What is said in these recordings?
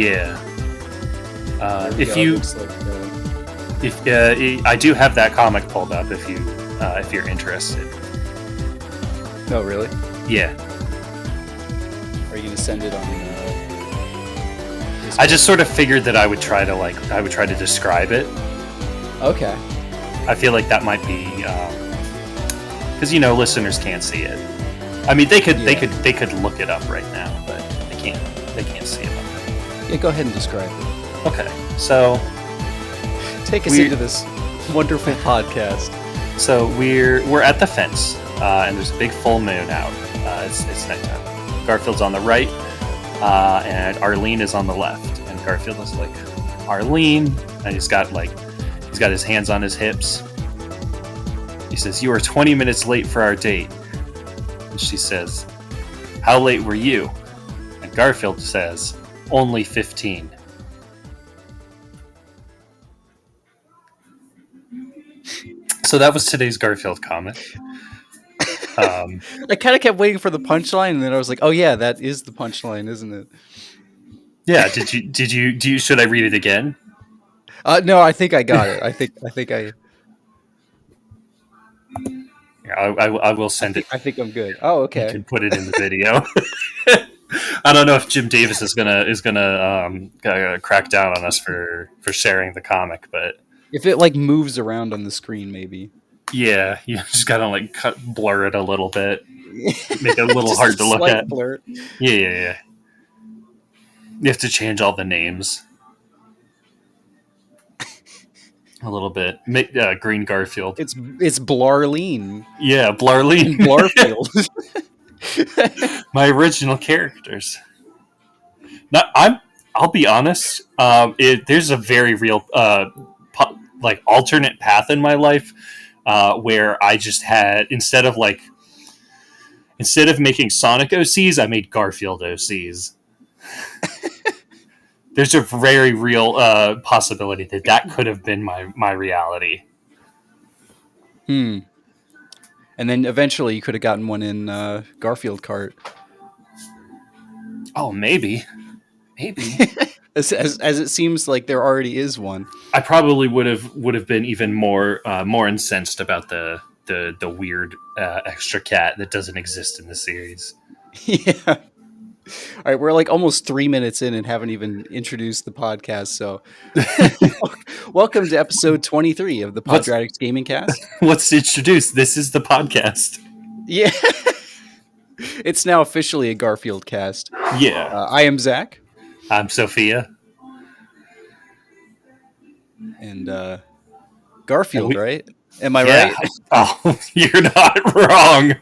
Yeah. If go. you, Looks like, I do have that comic pulled up. If you're interested. oh, really? Yeah. Are you gonna send it on? I just sort of figured that I would try to describe it. Okay. I feel like that might be because listeners can't see it. I mean, they could look it up right now, but they can't see it. Yeah, go ahead and describe it. Okay, so take us into this wonderful podcast. So we're at the fence, and there's a big full moon out. It's nighttime. Garfield's on the right, and Arlene is on the left. And Garfield is like, Arlene, and he's got his hands on his hips. He says, "You are 20 minutes late for our date." And she says, "How late were you?" And Garfield says, "Only 15. So that was today's Garfield comment. I kind of kept waiting for the punchline, and then I was like, "Oh yeah, that is the punchline, isn't it?" Yeah. Should I read it again? No, I think I got it. I think I. Yeah, I will send it. I think I'm good. Oh, okay. You can put it in the video. I don't know if Jim Davis is gonna crack down on us for sharing the comic, but if it moves around on the screen, maybe. Yeah, you just gotta blur it a little bit, make it a little hard to look at. Blur. Yeah. You have to change all the names a little bit. Make Green Garfield. It's Blarlene. Yeah, Blarlene. Blarfield. My original characters. I'll be honest. There's a very real alternate path in my life where I just had instead of making Sonic OCs, I made Garfield OCs. There's a very real possibility that could have been my reality. And then eventually you could have gotten one in Garfield Kart. Oh, maybe. as it seems like there already is one. I probably would have been even more incensed about the weird extra cat that doesn't exist in the series. Yeah. All right, we're almost 3 minutes in and haven't even introduced the podcast. So, welcome to episode 23 of the Podratix Gaming Cast. What's introduced? This is the podcast. Yeah, it's now officially a Garfield cast. Yeah, I am Zach. I'm Sophia. And Garfield, right? Am I right? Oh, you're not wrong.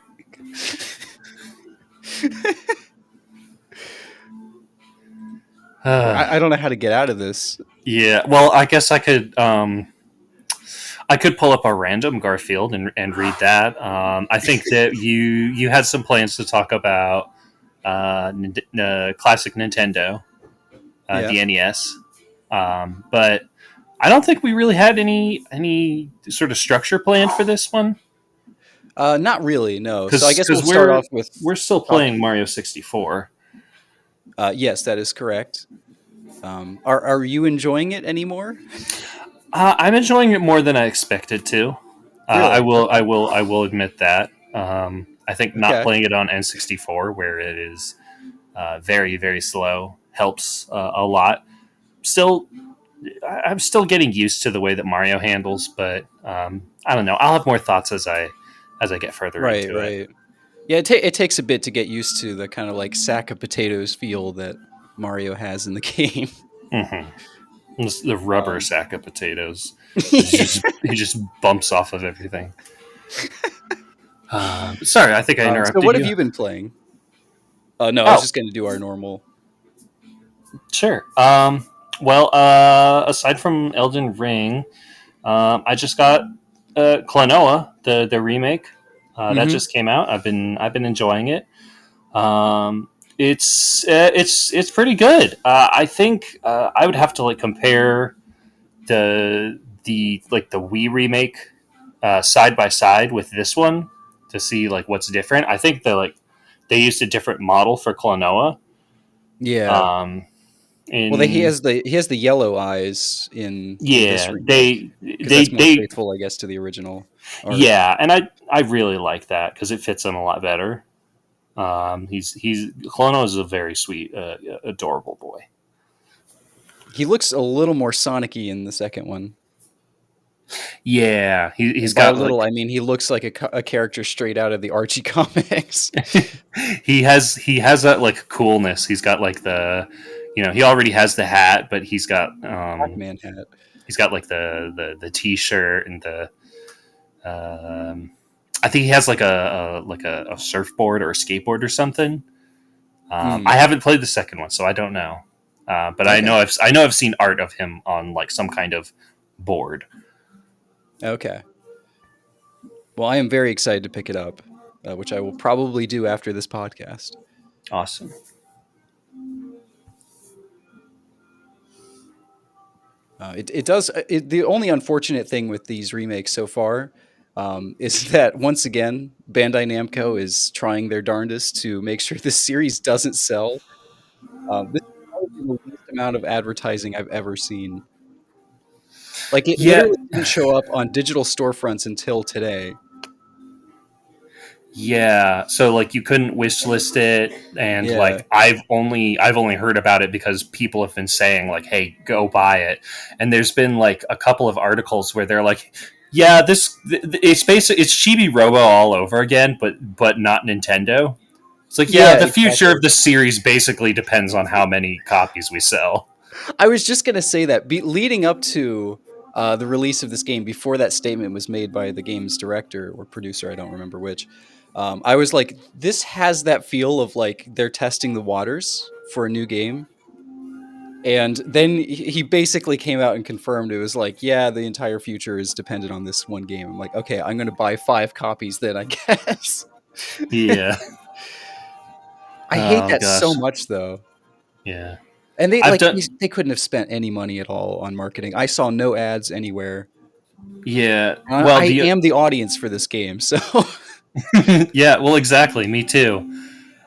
I don't know how to get out of this. Yeah, well, I guess I could pull up a random Garfield and read that. I think that you had some plans to talk about classic Nintendo, the NES, but I don't think we really had any sort of structure planned for this one. Not really, no. So I guess we'll start off with... We're still playing Mario 64. Yes, that is correct. Are you enjoying it anymore? I'm enjoying it more than I expected to. Really? I will admit that. I think not playing it on N64, where it is very, very slow, helps a lot. I'm still getting used to the way that Mario handles, but I don't know. I'll have more thoughts as I get further into it. Yeah, it takes a bit to get used to the kind of sack of potatoes feel that Mario has in the game. Mm-hmm. The rubber sack of potatoes. He just bumps off of everything. Sorry, I think I interrupted you. So what have you been playing? I was just going to do our normal. Sure. Aside from Elden Ring, I just got Klonoa, the remake. That just came out. I've been enjoying it. It's pretty good. I think I would have to compare the Wii remake side by side with this one to see what's different. I think they used a different model for Klonoa. Yeah. Well, In he has the yellow eyes in this yeah, remake because that's more they faithful, I guess, to the original art. yeah, and I really like that because it fits him a lot better. He's Clono is a very sweet, adorable boy. He looks a little more Sonic-y in the second one. Yeah, he's And by a got little, like I mean he looks like a character straight out of the Archie comics. he has that like coolness. He's got like the he already has the hat, but Pac-Man hat. he's got like the t-shirt and the um, I think he has like a surfboard or a skateboard or something. I Hmm. haven't played the second one, so I don't know. But Okay. I know I've seen art of him on like some kind of board. Okay. Well, I am very excited to pick it up, which I will probably do after this podcast. Awesome. It does. The only unfortunate thing with these remakes so far is that once again, Bandai Namco is trying their darndest to make sure this series doesn't sell. This is probably the least amount of advertising I've ever seen. Like it Yeah, literally didn't show up on digital storefronts until today. yeah. So like you couldn't wish list it, and Yeah, like I've only heard about it because people have been saying like, "Hey, go buy it." And there's been like a couple of articles where they're like, "Yeah, it's basically it's Chibi Robo all over again, but not Nintendo." It's like, yeah, yeah, the future exactly. of the series basically depends on how many copies we sell. I was just gonna say that leading up to the release of this game, before that statement was made by the game's director or producer, I don't remember which. I was like, this has that feel of like they're testing the waters for a new game. And then he basically came out and confirmed it was like, yeah, the entire future is dependent on this one game. I'm like, okay, I'm going to buy 5 copies then, I guess. Yeah. I hate Oh that so gosh. much though. Yeah. And I've done. they couldn't have spent any money at all on marketing. I saw no ads anywhere. Yeah. Well, I the am the audience for this game, so yeah. Well, exactly. Me too.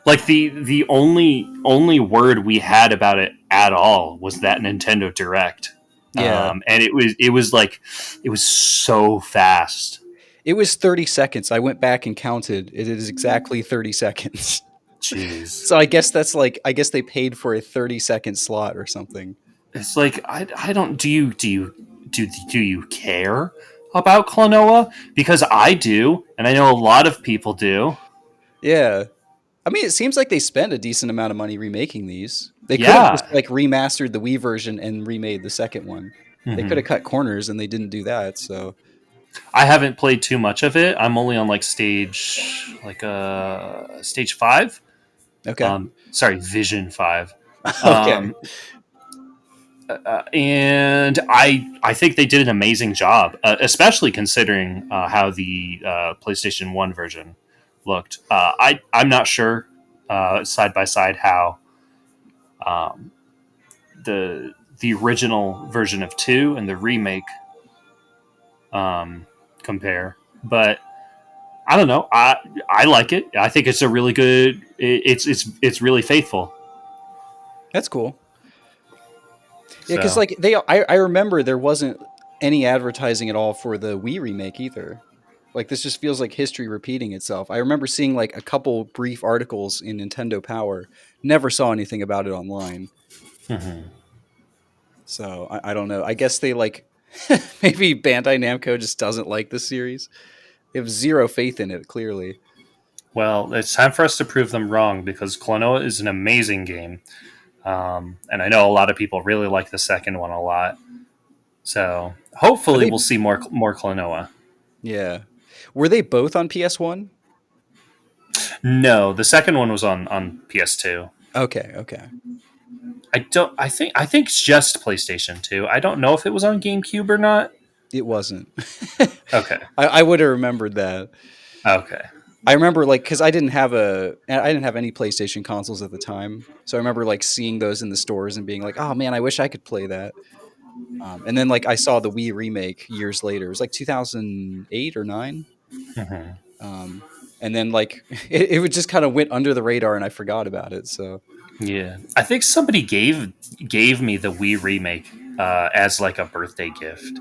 Like the only word we had about it at all was that Nintendo Direct, yeah. and it was like it was so fast. It was 30 seconds. I went back and counted. It is exactly 30 seconds. Jeez. So I guess that's like I guess they paid for a 30-second slot or something. It's like I don't do you care about Klonoa? Because I do, and I know a lot of people do. Yeah. I mean, it seems like they spent a decent amount of money remaking these. They could have just Yeah. like remastered the Wii version and remade the second one. They could Hmm. have cut corners and they didn't do that. So, I haven't played too much of it. I'm only on like stage 5. okay. Sorry, Vision 5. Okay. Um, and I think they did an amazing job, especially considering how the PlayStation 1 version looked. I'm not sure side by side how um, the original version of 2 and the remake compare, but I don't know. I like it. I think it's a really good. It's really faithful. That's cool. Yeah, because So like I remember there wasn't any advertising at all for the Wii remake either. Like this just feels like history repeating itself. I remember seeing like a couple brief articles in Nintendo Power. Never saw anything about it online. mhm. So I don't know. I guess they like maybe Bandai Namco just doesn't like the series. They have zero faith in it. Clearly, Well, it's time for us to prove them wrong because Klonoa is an amazing game, and I know a lot of people really like the second one a lot. So are hopefully they? we'll see more Klonoa. Yeah, were they both on PS1? No, the second one was on PS2. Okay, okay. I don't. I think it's just PlayStation 2. I don't know if it was on GameCube or not. It wasn't. Okay. I would have remembered that. Okay. I remember like because I didn't have any PlayStation consoles at the time, so I remember like seeing those in the stores and being like, oh man, I wish I could play that. And then like I saw the Wii remake years later. It was like 2008 or nine. Mhm. Um, and then like it just kind of went under the radar and I forgot about it. So Yeah, I think somebody gave me the Wii remake as like a birthday gift,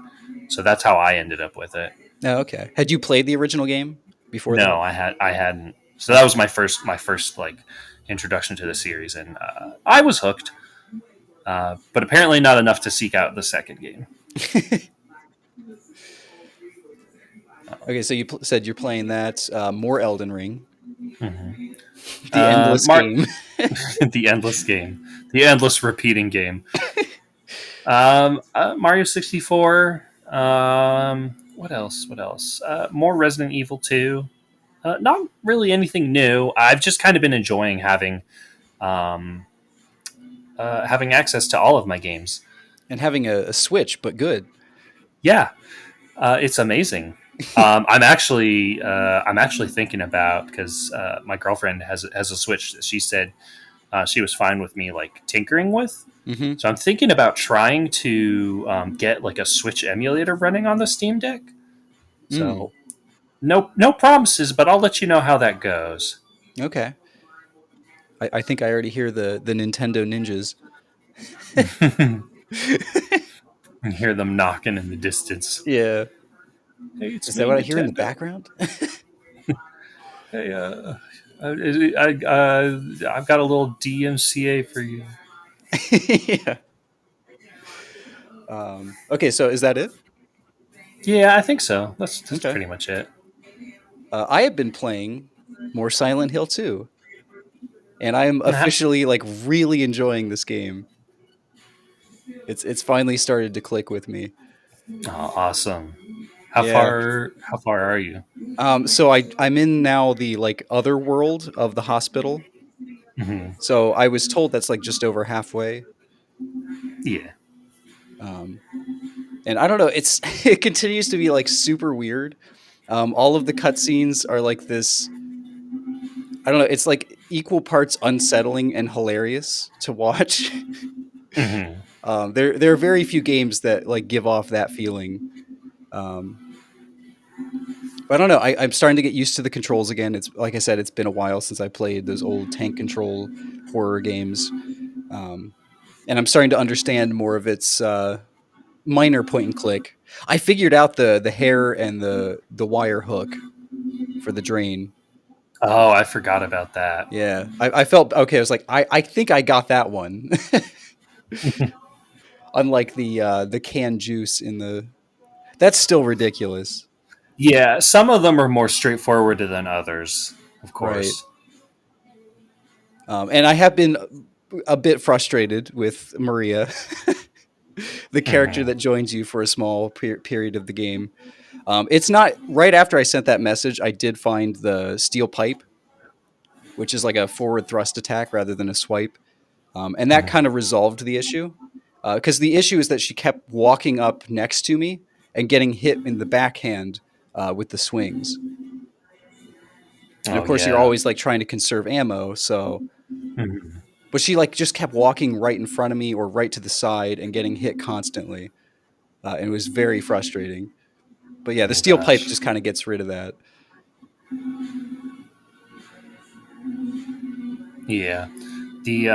so that's how I ended up with it. Oh, okay. Had you played the original game before that? No, I hadn't. So that Okay. was my first like introduction to the series, and I was hooked. But apparently not enough to seek out the second game. Okay, so you said you're playing that. More Elden Ring, Mm-hmm. the endless Mark, game. the endless game, the endless repeating game. Mario 64. What else? What else? More Resident Evil 2. Not really anything new. I've just kind of been enjoying um, having access to all of my games. And having a Switch, but good. Yeah, it's amazing. I'm actually thinking about because my girlfriend has a Switch that she said she was fine with me like tinkering with. Hmm. So I'm thinking about trying to get like a Switch emulator running on the Steam Deck. Mm, So no promises, but I'll let you know how that goes. okay. I think I already hear the Nintendo ninjas. And hear them knocking in the distance. Yeah. Hey, it's Is that me, what I hear in the Nintendo. background? Hey, I've got a little DMCA for you. Yeah. Okay, so is that it? Yeah, I think so. That's Okay. pretty much it. I have been playing more Silent Hill 2, and I am Nah. officially like really enjoying this game. It's finally started to click with me. Oh, awesome. Yeah. How far are you? So I'm in now the like other world of the hospital. Hmm. So I was told that's like just over halfway. Yeah. Um, and I don't know. It's it continues to be like super weird. All of the cutscenes are like this. I don't know. It's like equal parts unsettling and hilarious to watch. Hmm. There are very few games that like give off that feeling. Um, but I don't know. I'm starting to get used to the controls again. It's like I said, it's been a while since I played those old tank control horror games, um, and I'm starting to understand more of its minor point and click. I figured out the hair and the wire hook for the drain. Oh, I forgot about that. Yeah, I felt okay. I was like, I think I got that one. Unlike the canned juice in the that's still ridiculous, Yeah, some of them are more straightforward than others, of right? course. And I have been a bit frustrated with Maria, the character Hmm. that joins you for a small period of the game. It's not right after I sent that message. I did find the steel pipe, which is like a forward thrust attack rather than a swipe, and that kind of Hmm. resolved the issue. Because the issue is that she kept walking up next to me and getting hit in the backhand with the swings. And of Oh course, you're yeah. always like trying to conserve ammo. So, Hmm. but she like just kept walking right in front of me or right to the side and getting hit constantly, and it was very frustrating. But yeah, the Oh steel pipe gosh. just kind of gets rid of that. Yeah. The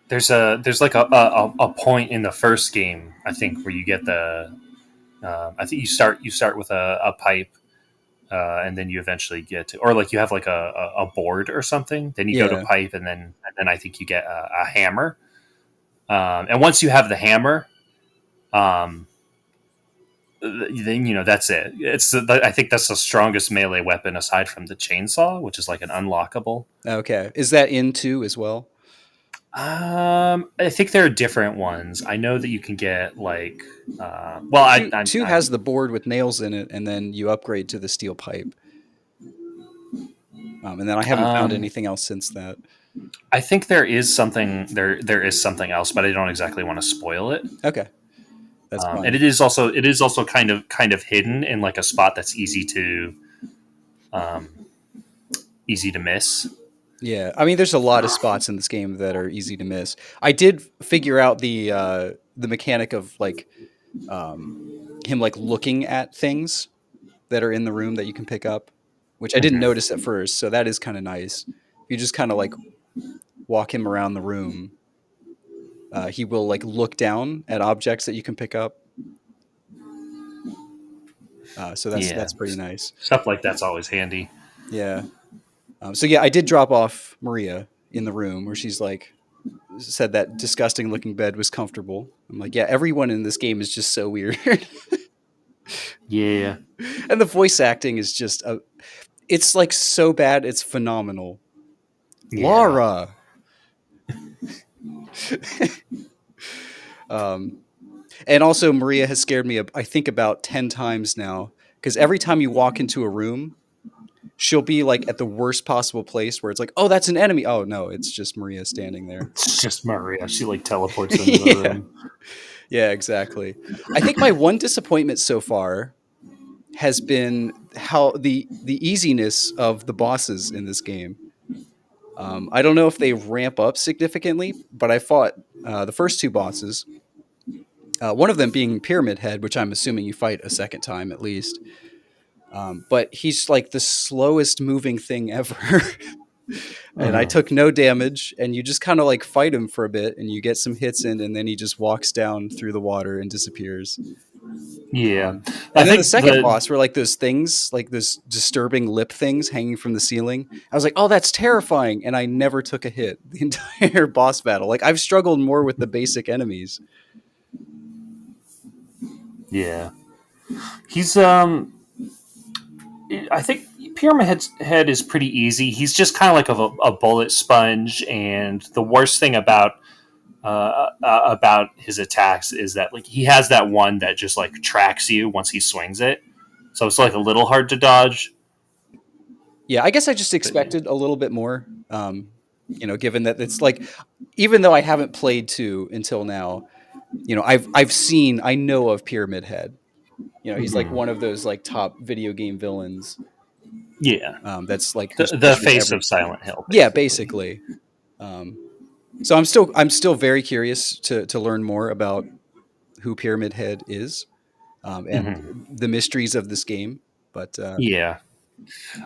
there's like a point in the first game I think where you get the I think you start with a pipe and then you eventually get to, or like you have like a board or something. Then you go to Yeah. pipe, and then I think you get a hammer. And once you have the hammer, um, then you know that's it. I think that's the strongest melee weapon aside from the chainsaw, which is like an unlockable. Okay. Is that in two as well? I think there are different ones. I know that you can get like, well, Two has the board with nails in it, and then you upgrade to the steel pipe. And then I haven't found um, anything else since that. I think there is something else, but I don't exactly want to spoil it. Okay, that's And fine. it is also kind of hidden in like a spot that's um, easy to miss. Yeah, I mean, there's a lot of spots in this game that are easy to miss. I did figure out the mechanic of like him like looking at things that are in the room that you can pick up which I didn't notice at first. So that is kind of nice. If you just kind of like walk him around the room, he will like look down at objects that you can pick up. So Yeah, that's pretty nice. stuff like that's always handy. Yeah. So yeah, I did drop off Maria in the room where she's like said that disgusting looking bed was comfortable. I'm like, yeah, everyone in this game is just so weird, Yeah, and the voice acting is just it's like so bad, it's phenomenal. yeah. Laura. um, and also Maria has scared me, I think, about 10 times now because every time you walk into a room, she'll be like at the worst possible place where it's like, oh, that's an enemy. Oh no, it's just Maria standing there. It's just Maria. She like teleports into the Yeah. room. Yeah, exactly. I think my one disappointment so far has been how the easiness of the bosses in this game. I don't know if they ramp up significantly, but I fought the first two bosses. One of them being Pyramid Head, which I'm assuming you fight a second time at least. But he's like the slowest moving thing ever. And I took no damage, and you just kind of like fight him for a bit, and you get some hits in, and then he just walks down through the water and disappears. Yeah, Um, I and then the think second the boss were like those things, like those disturbing lip things hanging from the ceiling. I was like, oh, that's terrifying. And I never took a hit the entire boss battle. Like, I've struggled more with the basic enemies. yeah he's I think Head is pretty easy. He's just kind of like a bullet sponge, and the worst thing about his attacks is that like he has that one that just like tracks you once he swings it, so it's like a little hard to dodge. Yeah, I guess I just But yeah. expected a little bit more. Given that it's like, even though I haven't played two until now, I know of Pyramid Head. He's like one of those like top video game villains. Yeah, That's like who's the pushing face of everything. Silent Hill, Yeah, basically. basically. Um, so I'm still very curious to learn more about who Pyramid Head is, and Hmm. the mysteries of this game. But Yeah,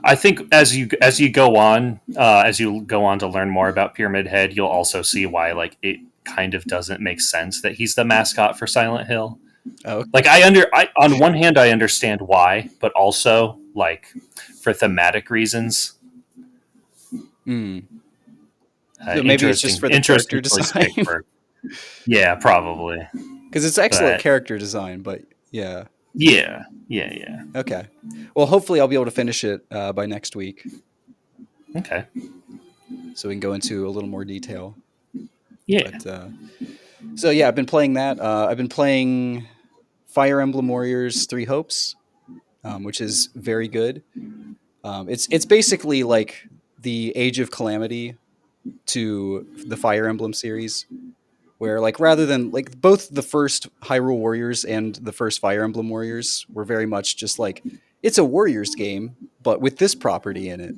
I think as you go on to learn more about Pyramid Head, you'll also see why like it kind of doesn't make sense that he's the mascot for Silent Hill. oh, Like on one hand I understand why, but also like for thematic reasons. mm. So maybe it's just for the Interesting character choice design, pick for. Yeah, probably. because it's excellent But character design. But yeah, yeah. okay. Well, hopefully I'll be able to finish it by next week, Okay. so we can go into a little more detail. Yeah. But so yeah, I've been playing that. I've been playing Fire Emblem Warriors Three Hopes, which is very good. It's basically like the Age of Calamity to the Fire Emblem series, where like rather than like both the first Hyrule Warriors and the first Fire Emblem Warriors were very much just like it's a Warriors game, but with this property in it.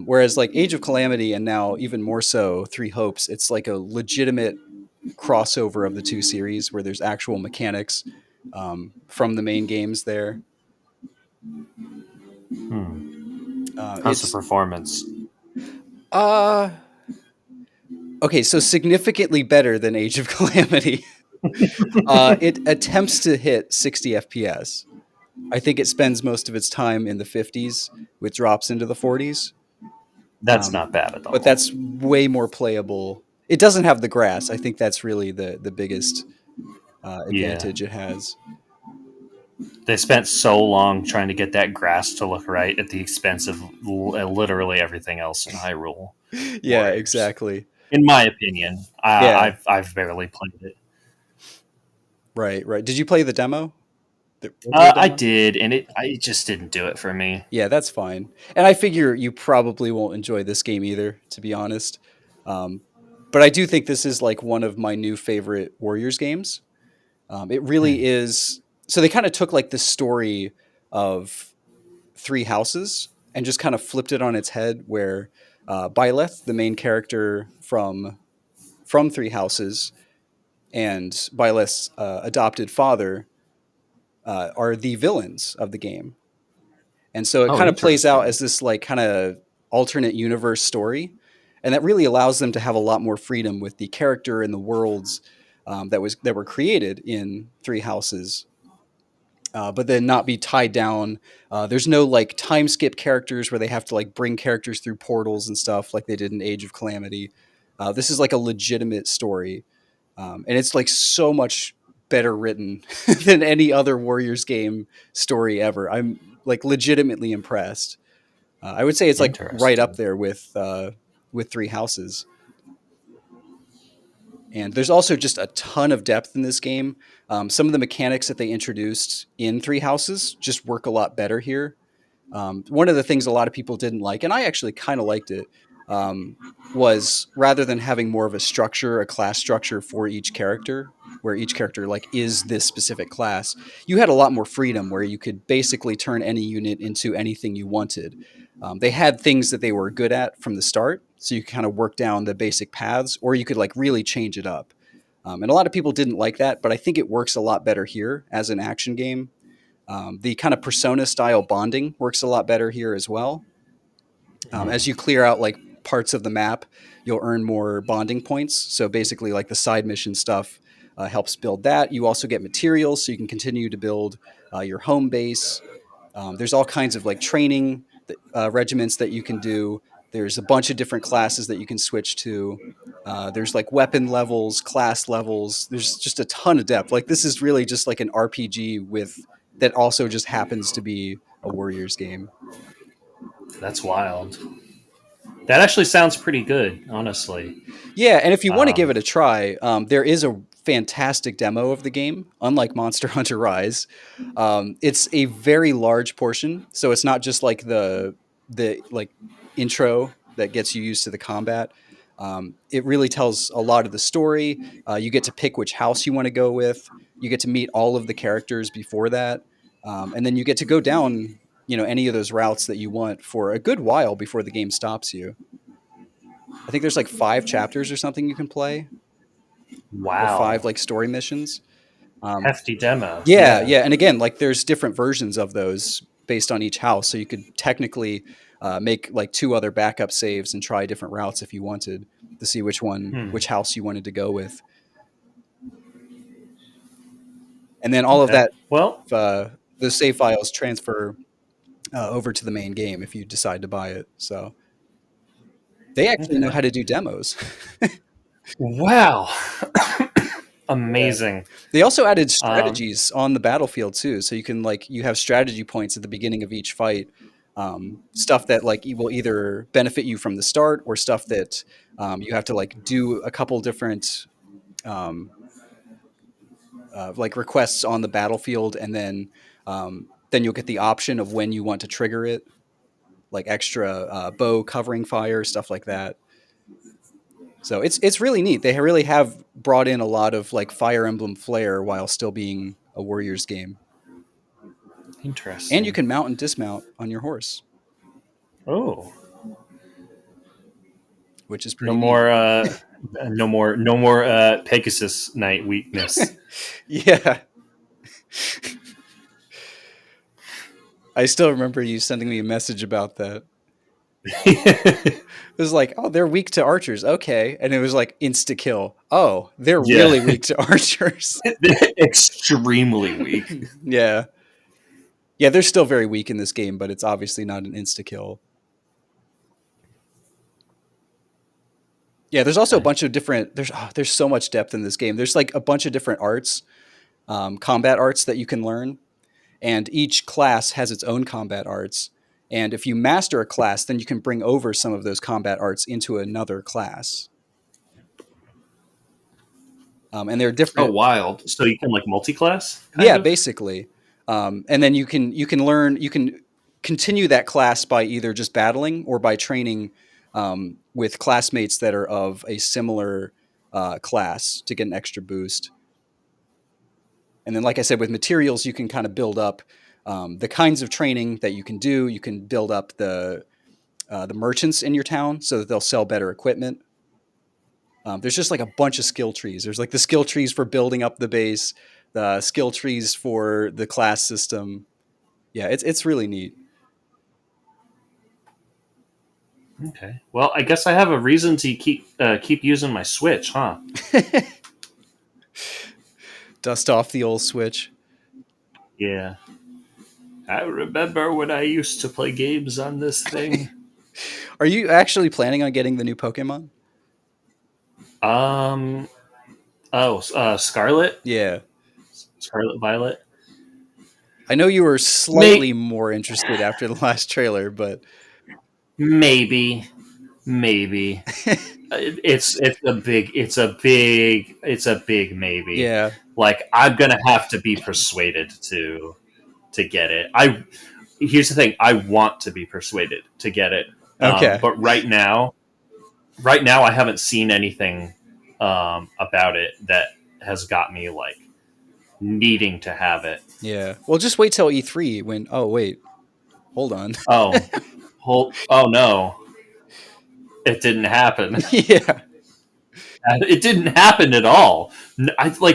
Whereas like Age of Calamity and now even more so Three Hopes, it's like a legitimate crossover of the two series where there's actual mechanics from the main games there. How's the It's performance? uh okay, so significantly better than Age of Calamity. It attempts to hit 60 FPS. I think it spends most of its time in the 50s with drops into the 40s. That's not bad at But all. that's way more playable. It doesn't have the grass. I think that's really the biggest Yeah. advantage it has. They spent so long trying to get that grass to look right at the expense of literally everything else in Hyrule Yeah, Warriors. exactly. In my opinion, Yeah, I've barely played it. right, right. Did you play the demo? The earlier I demo? did, and it just didn't do it for me. Yeah, that's fine. And I figure you probably won't enjoy this game either, to be honest. Um, but I do think this is like one of my new favorite Warriors games. It really is. So they kind of took like the story of Three Houses and just kind of flipped it on its head, where Byleth, the main character from Three Houses, and Byleth's adopted father are the villains of the game. And so it Oh, kind of plays out interesting. as this like kind of alternate universe story, and that really allows them to have a lot more freedom with the character and the worlds that were created in Three Houses, but then not be tied down. There's no like time skip characters where they have to like bring characters through portals and stuff like they did in Age of Calamity. This is like a legitimate story, and it's like so much better written than any other Warriors game story ever. I'm like legitimately impressed. I would say it's like right up Interesting. there with Three Houses. And there's also just a ton of depth in this game. Some of the mechanics that they introduced in Three Houses just work a lot better here. One of the things a lot of people didn't like, and I actually kind of liked it, um, was rather than having more of a structure, a class structure for each character, where each character like is this specific class, you had a lot more freedom where you could basically turn any unit into anything you wanted. They had things that they were good at from the start, so you kind of work down the basic paths, or you could like really change it up. And a lot of people didn't like that, but I think it works a lot better here as an action game. The kind of persona style bonding works a lot better here as well. As you clear out like parts of the map, you'll earn more bonding points. So basically, like the side mission stuff helps build that. You also get materials, so you can continue to build your home base. There's all kinds of like training regiments that you can do. There's a bunch of different classes that you can switch to. There's like weapon levels, class levels. There's just a ton of depth. Like this is really just like an RPG with that also just happens to be a Warriors game. That's wild. That actually sounds pretty good, honestly. Yeah, and if you want to give Um, it a try, there is a fantastic demo of the game. Unlike Monster Hunter Rise, it's a very large portion, so it's not just like the like intro that gets you used to the combat. It really tells a lot of the story. You get to pick which house you want to go with. You get to meet all of the characters before that, and then you get to go down, any of those routes that you want for a good while before the game stops you. I think there's like 5 chapters or something you can play, or 5 wow. like story missions. Um, Hefty demo. yeah, Yeah. yeah, and again, like there's different versions of those based on each house, so you could technically make like 2 other backup saves and try different routes if you wanted to see Hmm. which house you wanted to go with, and then all of Okay. that, Well, the save files transfer over to the main game if you decide to buy it. So they actually know okay. how to do demos. Wow. Yeah. Amazing. They also added Um, strategies on the battlefield too, so you can like you have strategy points at the beginning of each fight, stuff that like will either benefit you from the start or stuff that you have to like do a couple different um, like requests on the battlefield, and then you'll get the option of when you want to trigger it, like extra bow covering fire, stuff like that. So it's really neat. They really have brought in a lot of like Fire Emblem flair while still being a Warriors game. And you interesting. can mount and dismount on your horse, Oh, which is no pretty neat. more. No more Pegasus Knight weakness. Yeah. I still remember you sending me a message about that. It was like, oh, they're weak to archers. Okay. And it was like insta kill. Oh, they're Yeah. really weak to archers. Extremely weak. Yeah. Yeah, they're still very weak in this game, but it's obviously not an insta kill. Yeah, there's also a Okay. bunch of different there's so much depth in this game. There's like a bunch of different arts, combat arts that you can learn, and each class has its own combat arts. And if you master a class, then you can bring over some of those combat arts into another class. And they're Oh, different. wild. So you can like multi-class, kind Yeah, of. basically. And then you can continue that class by either just battling or by training with classmates that are of a similar class to get an extra boost. And then, like I said, with materials, you can kind of build up the kinds of training that you can do. You can build up the merchants in your town so that they'll sell better equipment. There's just like a bunch of skill trees. There's like the skill trees for building up the base, the skill trees for the class system. Yeah, it's really neat. Okay. Well, I guess I have a reason to keep using my Switch, huh? Dust off the old Switch. Yeah. I remember when I used to play games on this thing. Are you actually planning on getting the new Pokemon? Um. Oh, Scarlet, Yeah. Scarlet Violet. I know you were slightly May more interested after the last trailer, but maybe, maybe. It's a big maybe. yeah. Like I'm gonna have to be persuaded to get it. I Here's the thing: I want to be persuaded to get it, Okay. but right now, I haven't seen anything about it that has got me like needing to have it. Yeah. Well, just wait till E3 when. Oh wait, hold on. Oh, oh no, it didn't happen. yeah. It didn't happen at all.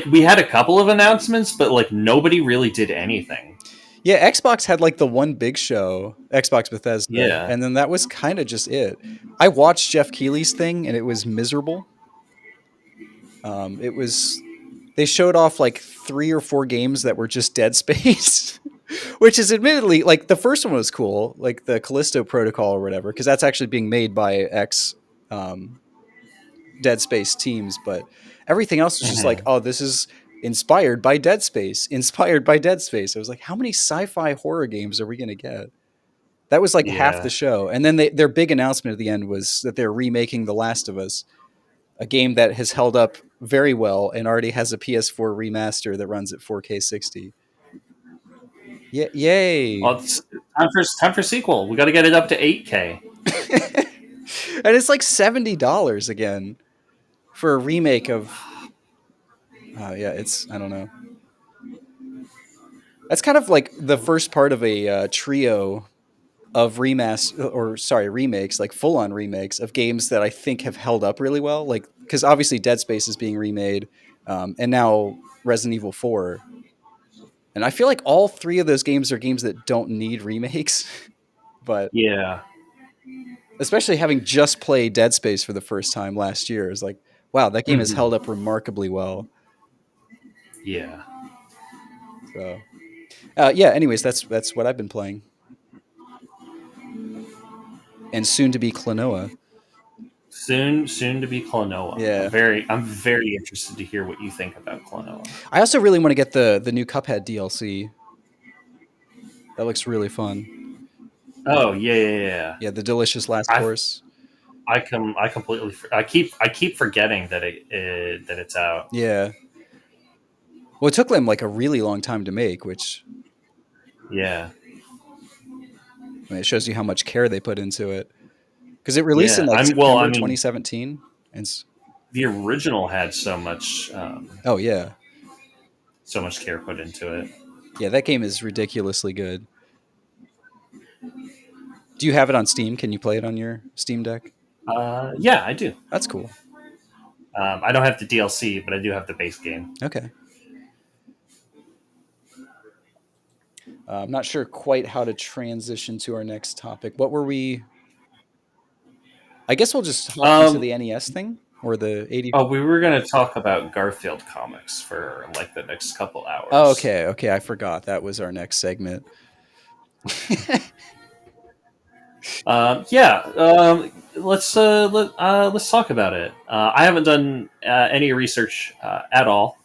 We had a couple of announcements, but like nobody really did anything. Yeah. Xbox had like the one big show, Xbox Bethesda, Yeah. and then that was kind of just it. I watched Jeff Keighley's thing, and it was miserable. It was they showed off like 3 or 4 games that were just Dead Space, which is admittedly like the first one was cool, like the Callisto Protocol or whatever, because that's actually being made by ex um, Dead Space teams. But everything else was just like, Hmm. oh, this is inspired by Dead Space, inspired by Dead Space. I was like, how many sci-fi horror games are we going to get? That was like half the Yeah. show, and then their big announcement at the end was that they're remaking The Last of Us, a game that has held up very well and already has a PS4 remaster that runs at 4K 60. Yeah, Well, yay! it's time for sequel. We got to get it up to 8K. And it's like $70 again for a remake of. Yeah, it's I don't know. That's kind of like the first part of a trio of remakes, like full on remakes of games that I think have held up really well. Like because obviously Dead Space is being remade, and now Resident Evil 4. And I feel like all 3 of those games are games that don't need remakes, but Yeah. especially having just played Dead Space for the first time last year is like, wow, that game has held Hmm. up remarkably well. Yeah. So, yeah. Anyways, that's what I've been playing, and soon to be Klonoa. Soon to be Klonoa. I'm Yeah, very I'm very interested to hear what you think about Klonoa. I also really want to get the new Cuphead DLC. That looks really fun. Oh yeah, yeah, yeah. Yeah, the delicious last I course. I completely I keep forgetting that it's out. Yeah. Well, it took them like a really long time to make, which Yeah. I mean, it shows you how much care they put into it. Because it released in Yeah. like I September mean, 2017, and the original had oh yeah, so much care put into it. yeah, that game is ridiculously good. Do you have it on Steam? Can you play it on your Steam Deck? Yeah, I do. That's cool. I don't have the DLC, but I do have the base game. Okay. I'm not sure quite how to transition to our next topic. What were we? I guess we'll just hop into Um, the NES thing or the 80. oh, we were gonna talk about Garfield comics for like the next couple Oh, hours. okay. Okay. I forgot. That was our next segment. Yeah, let's talk about it. I haven't done any research at all,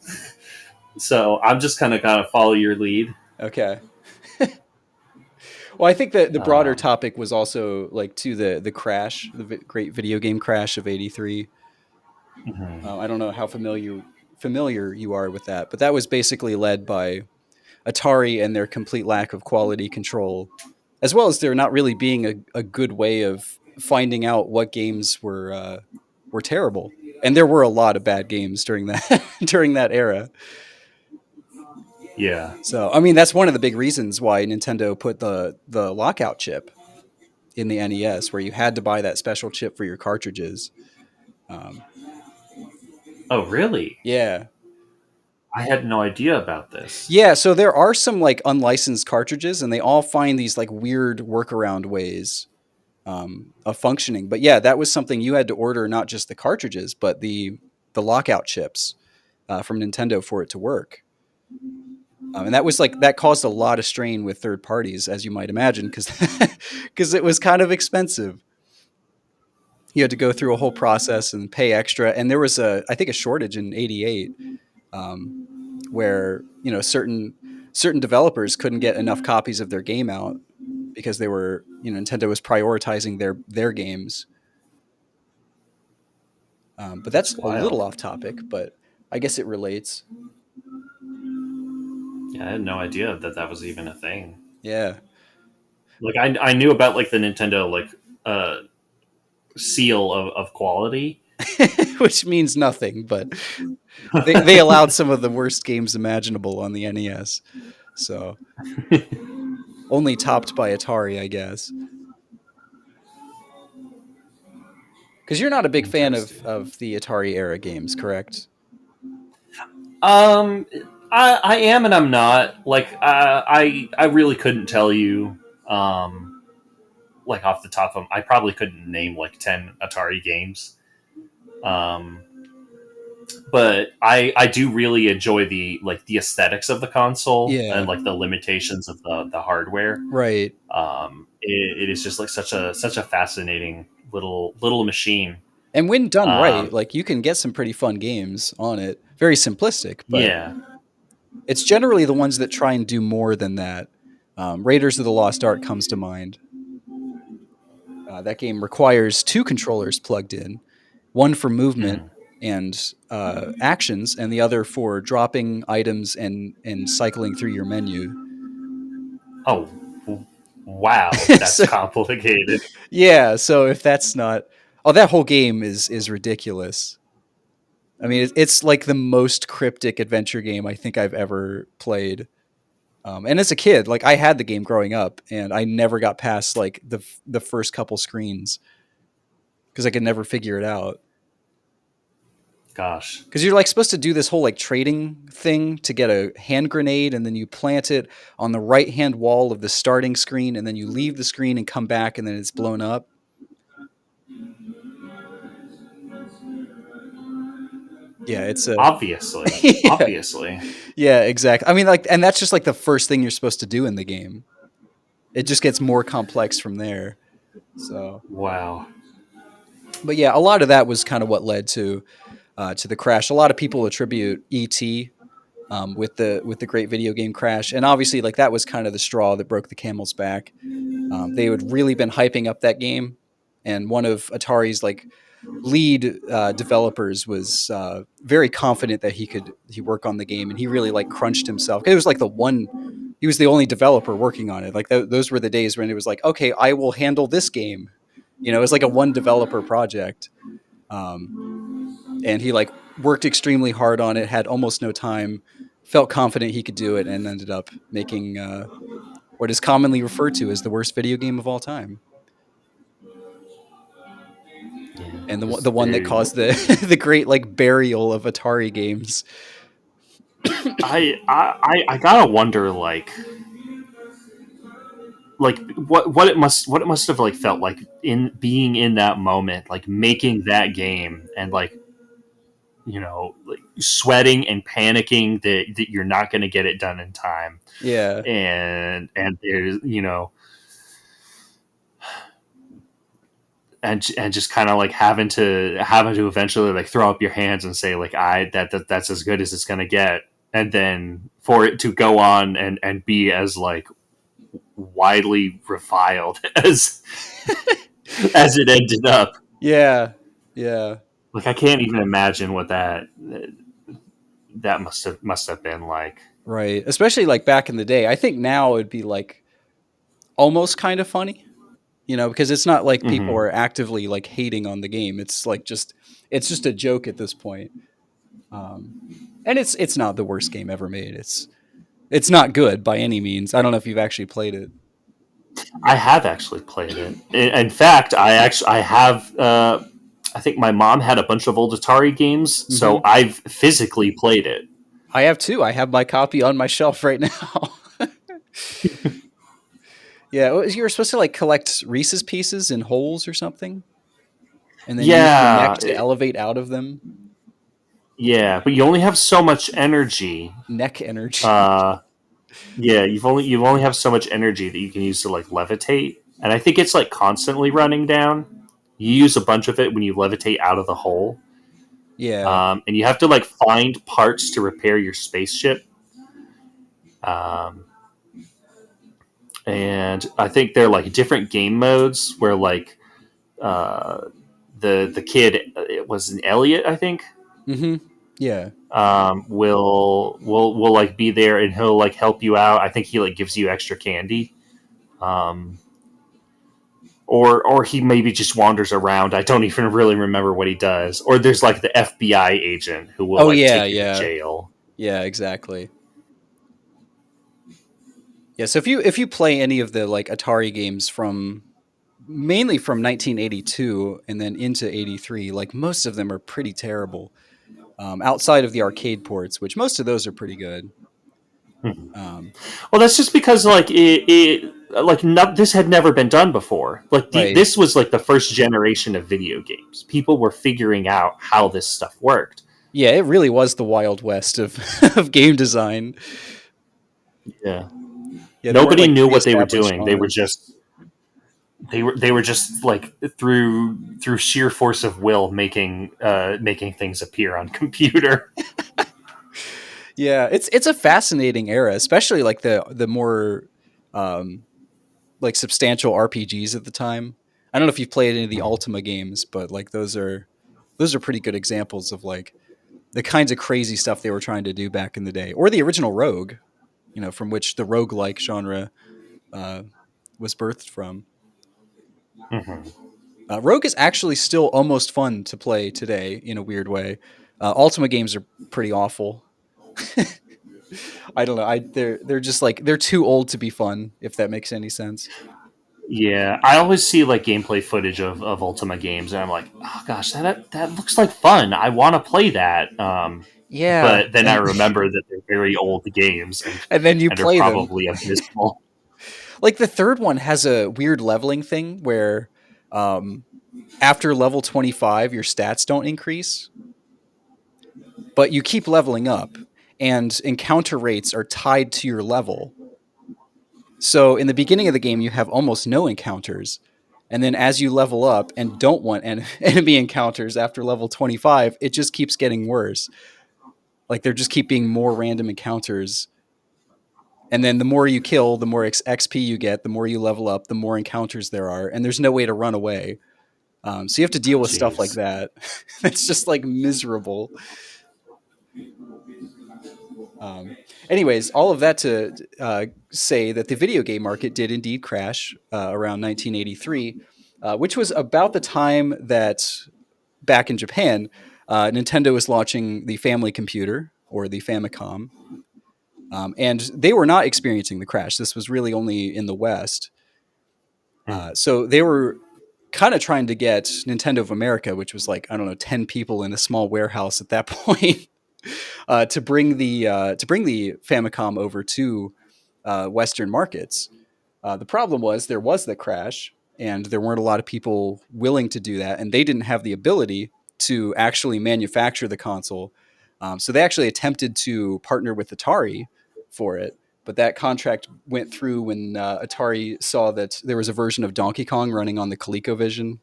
so I'm just kind of gonna follow your lead. Okay. Well, I think that the broader Um, topic was also like to the crash, the great video game crash of '83. mhm. I don't know how familiar you are with that, but that was basically led by Atari and their complete lack of quality control, as well as there not really being a good way of finding out what games were terrible. And there were a lot of bad games during that during that era. Yeah. So I mean that's one of the big reasons why Nintendo put the lockout chip in the NES, where you had to buy that special chip for your cartridges. Um, Oh, really? yeah, I had no idea about this. yeah. So there are some like unlicensed cartridges, and they all find these like weird workaround ways of functioning. But yeah, that was something you had to order, not just the cartridges, but the lockout chips from Nintendo for it to work. And that was like that caused a lot of strain with third parties, as you might imagine, because because it was kind of expensive. You had to go through a whole process and pay extra, and there was I think a shortage in '88 um, where certain developers couldn't get enough copies of their game out because they were Nintendo was prioritizing their games. But That's that's a little wild. off topic, but I guess it relates. Yeah, I had no idea that that was even a thing. Yeah, Like I knew about like the Nintendo like uh seal of quality. which means nothing, but they allowed some of the worst games imaginable on the NES. So only topped by Atari, I guess. Because you're not a big fan Interesting. of the Atari era games, correct? Um, I am and I'm not. Like I really couldn't tell you. Like off the top of, I probably couldn't name like 10 Atari games. Um, but I do really enjoy the like the aesthetics of the console and Yeah, like the limitations of the hardware. right. It is just like such a fascinating little machine. And when done right, Um, like you can get some pretty fun games on it. Very simplistic, but yeah. it's generally the ones that try and do more than that. Raiders of the Lost Ark comes to mind. That game requires two controllers plugged in, one for movement Mm. and actions, and the other for dropping items and cycling through your menu. Oh, wow, that's So complicated. yeah, so if that's not, oh, that whole game is ridiculous. I mean, it's like the most cryptic adventure game I think I've ever played. And as a kid, like I had the game growing up, and I never got past like the first couple screens because I could never figure it out. Gosh, Because you're like supposed to do this whole like trading thing to get a hand grenade, and then you plant it on the right hand wall of the starting screen, and then you leave the screen and come back, and then it's blown up. Yeah, it's a obviously, yeah, obviously, yeah, exactly. I mean, like, and that's just like the first thing you're supposed to do in the game. It just gets more complex from there. So, wow. but yeah, a lot of that was kind of what led to the crash. A lot of people attribute ET with the great video game crash, and obviously, like that was kind of the straw that broke the camel's back. They had really been hyping up that game, and one of Atari's like lead developers was very confident that he work on the game, and he really like crunched himself. It was like the one he was the only developer working on it. Like those were the days when it was like, okay, I will handle this game. It was like a one developer project, um, and he like worked extremely hard on it. Had almost no time. Felt confident he could do it, and ended up making what is commonly referred to as the worst video game of all time, Yeah, and just the one that very. caused the the great like burial of Atari games. I gotta wonder like what it must have like felt like in being in that moment, like making that game and like like sweating and panicking that you're not going to get it done in time, Yeah, and there's and just kind of like having to eventually like throw up your hands and say like that's as good as it's going to get, and then for it to go on and be as like widely reviled as it ended up. yeah, yeah. Like I can't even imagine what that must have been like. Right. Especially like back in the day. I think now it'd be like almost kind of funny, because it's not like people Hmm. are actively like hating on the game. It's like it's just a joke at this point. Um, and it's not the worst game ever made. It's not good by any means. I don't know if you've actually played it. I have actually played it. In fact, I have. I think my mom had a bunch of old Atari games, so Hmm. I've physically played it. I have too. I have my copy on my shelf right now. Yeah, you were supposed to like collect Reese's pieces in holes or something, and then use your neck Yeah, to elevate out of them. yeah, but you only have so much energy. Neck energy. Uh, yeah, you only have so much energy that you can use to like levitate, and I think it's like constantly running down. You use a bunch of it when you levitate out of the hole, Yeah. and you have to like find parts to repair your spaceship. Um, and I think they're like different game modes where like uh, the kid, it was an Elliot, I think, Mm-hmm. Yeah. will like be there and he'll like help you out. I think he like gives you extra candy. Um, or he maybe just wanders around. I don't even really remember what he does. Or there's like the FBI agent who will Oh like yeah, take you to yeah, jail. yeah. Exactly. Yeah. So if you play any of the like Atari games from mainly from 1982 and then into 83, like most of them are pretty terrible. Outside of the arcade ports, which most of those are pretty good. Hmm. Um, Well, that's just because like it like this had never been done before. Like right. this was like the first generation of video games. People were figuring out how this stuff worked. Yeah, it really was the Wild West of of game design. Yeah, Yeah, there weren't nobody like knew what they were pre-established doing. genres. They were just like through sheer force of will making things appear on computer. Yeah, it's a fascinating era, especially like the more um, like substantial RPGs at the time. I don't know if you've played any of the Ultima games, but like those are pretty good examples of like the kinds of crazy stuff they were trying to do back in the day, or the original Rogue, from which the roguelike genre uh, was birthed from. Hmm. Rogue is actually still almost fun to play today in a weird way. Ultima games are pretty awful. I don't know. They're just like they're too old to be fun. If that makes any sense. Yeah, I always see like gameplay footage of Ultima games, and I'm like, oh gosh, that looks like fun. I want to play that. Yeah, But then I and remember that they're very old games and then you and are play them. probably abysmal. Like the third one has a weird leveling thing where, um, after level 25, your stats don't increase, but you keep leveling up, and encounter rates are tied to your level. So in the beginning of the game, you have almost no encounters. And then as you level up and don't want enemy encounters after level 25, it just keeps getting worse. Like there just keep being more random encounters. And then the more you kill, the more XP you get, the more you level up, the more encounters there are. And there's no way to run away. So you have to deal with stuff like Jeez. that. It's just like miserable. Um, Anyways, all of that to say that the video game market did indeed crash around 1983, which was about the time that back in Japan, Nintendo was launching the Family Computer or the Famicom, and they were not experiencing the crash. This was really only in the West. Hmm. So they were kind of trying to get Nintendo of America, which was like I don't know, 10 people in a small warehouse at that point, to bring the Famicom over to Western markets. The problem was there was the crash, and there weren't a lot of people willing to do that, and they didn't have the ability to actually manufacture the console. So they actually attempted to partner with Atari for it, but that contract went through when Atari saw that there was a version of Donkey Kong running on the ColecoVision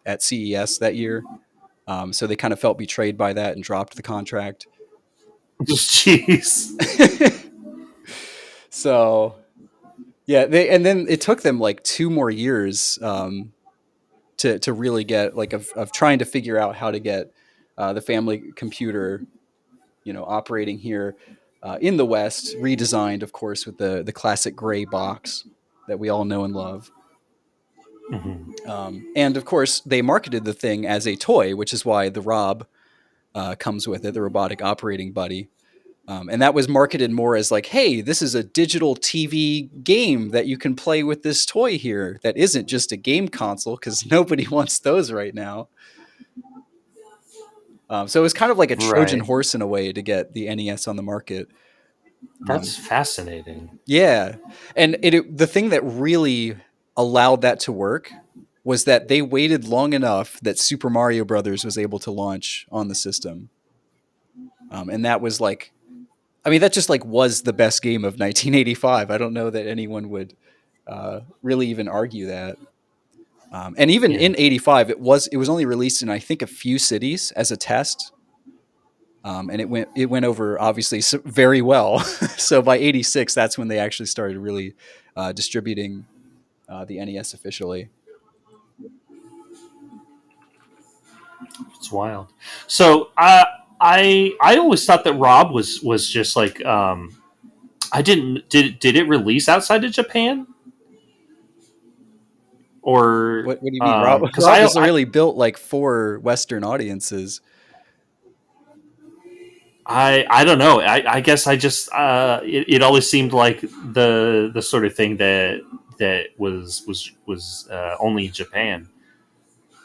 at CES that year. So they kind of felt betrayed by that and dropped the contract. Jeez. So yeah, they and then it took them like 2 more years to really get like of trying to figure out how to get the family computer operating here in the West, redesigned of course with the classic gray box that we all know and love. Hmm. And of course, they marketed the thing as a toy, which is why the Rob comes with it, the robotic operating buddy. And that was marketed more as like, hey, this is a digital TV game that you can play with this toy here that isn't just a game console because nobody wants those right now. So it was kind of like a Trojan Right. horse in a way to get the NES on the market. That's fascinating. Yeah, and the thing that really allowed that to work was that they waited long enough that Super Mario Brothers was able to launch on the system, and that was like, I mean, that just like was the best game of 1985. I don't know that anyone would really even argue that. And even Yeah. in '85, it was only released in I think a few cities as a test, and it went over obviously very well. So by '86, that's when they actually started really distributing the NES officially. It's wild. So I always thought that Rob was just like I didn't did it release outside of Japan or What do you mean? Rob, because Rob was really built like for Western audiences. I don't know. I guess I just it always seemed like the sort of thing that was only in Japan.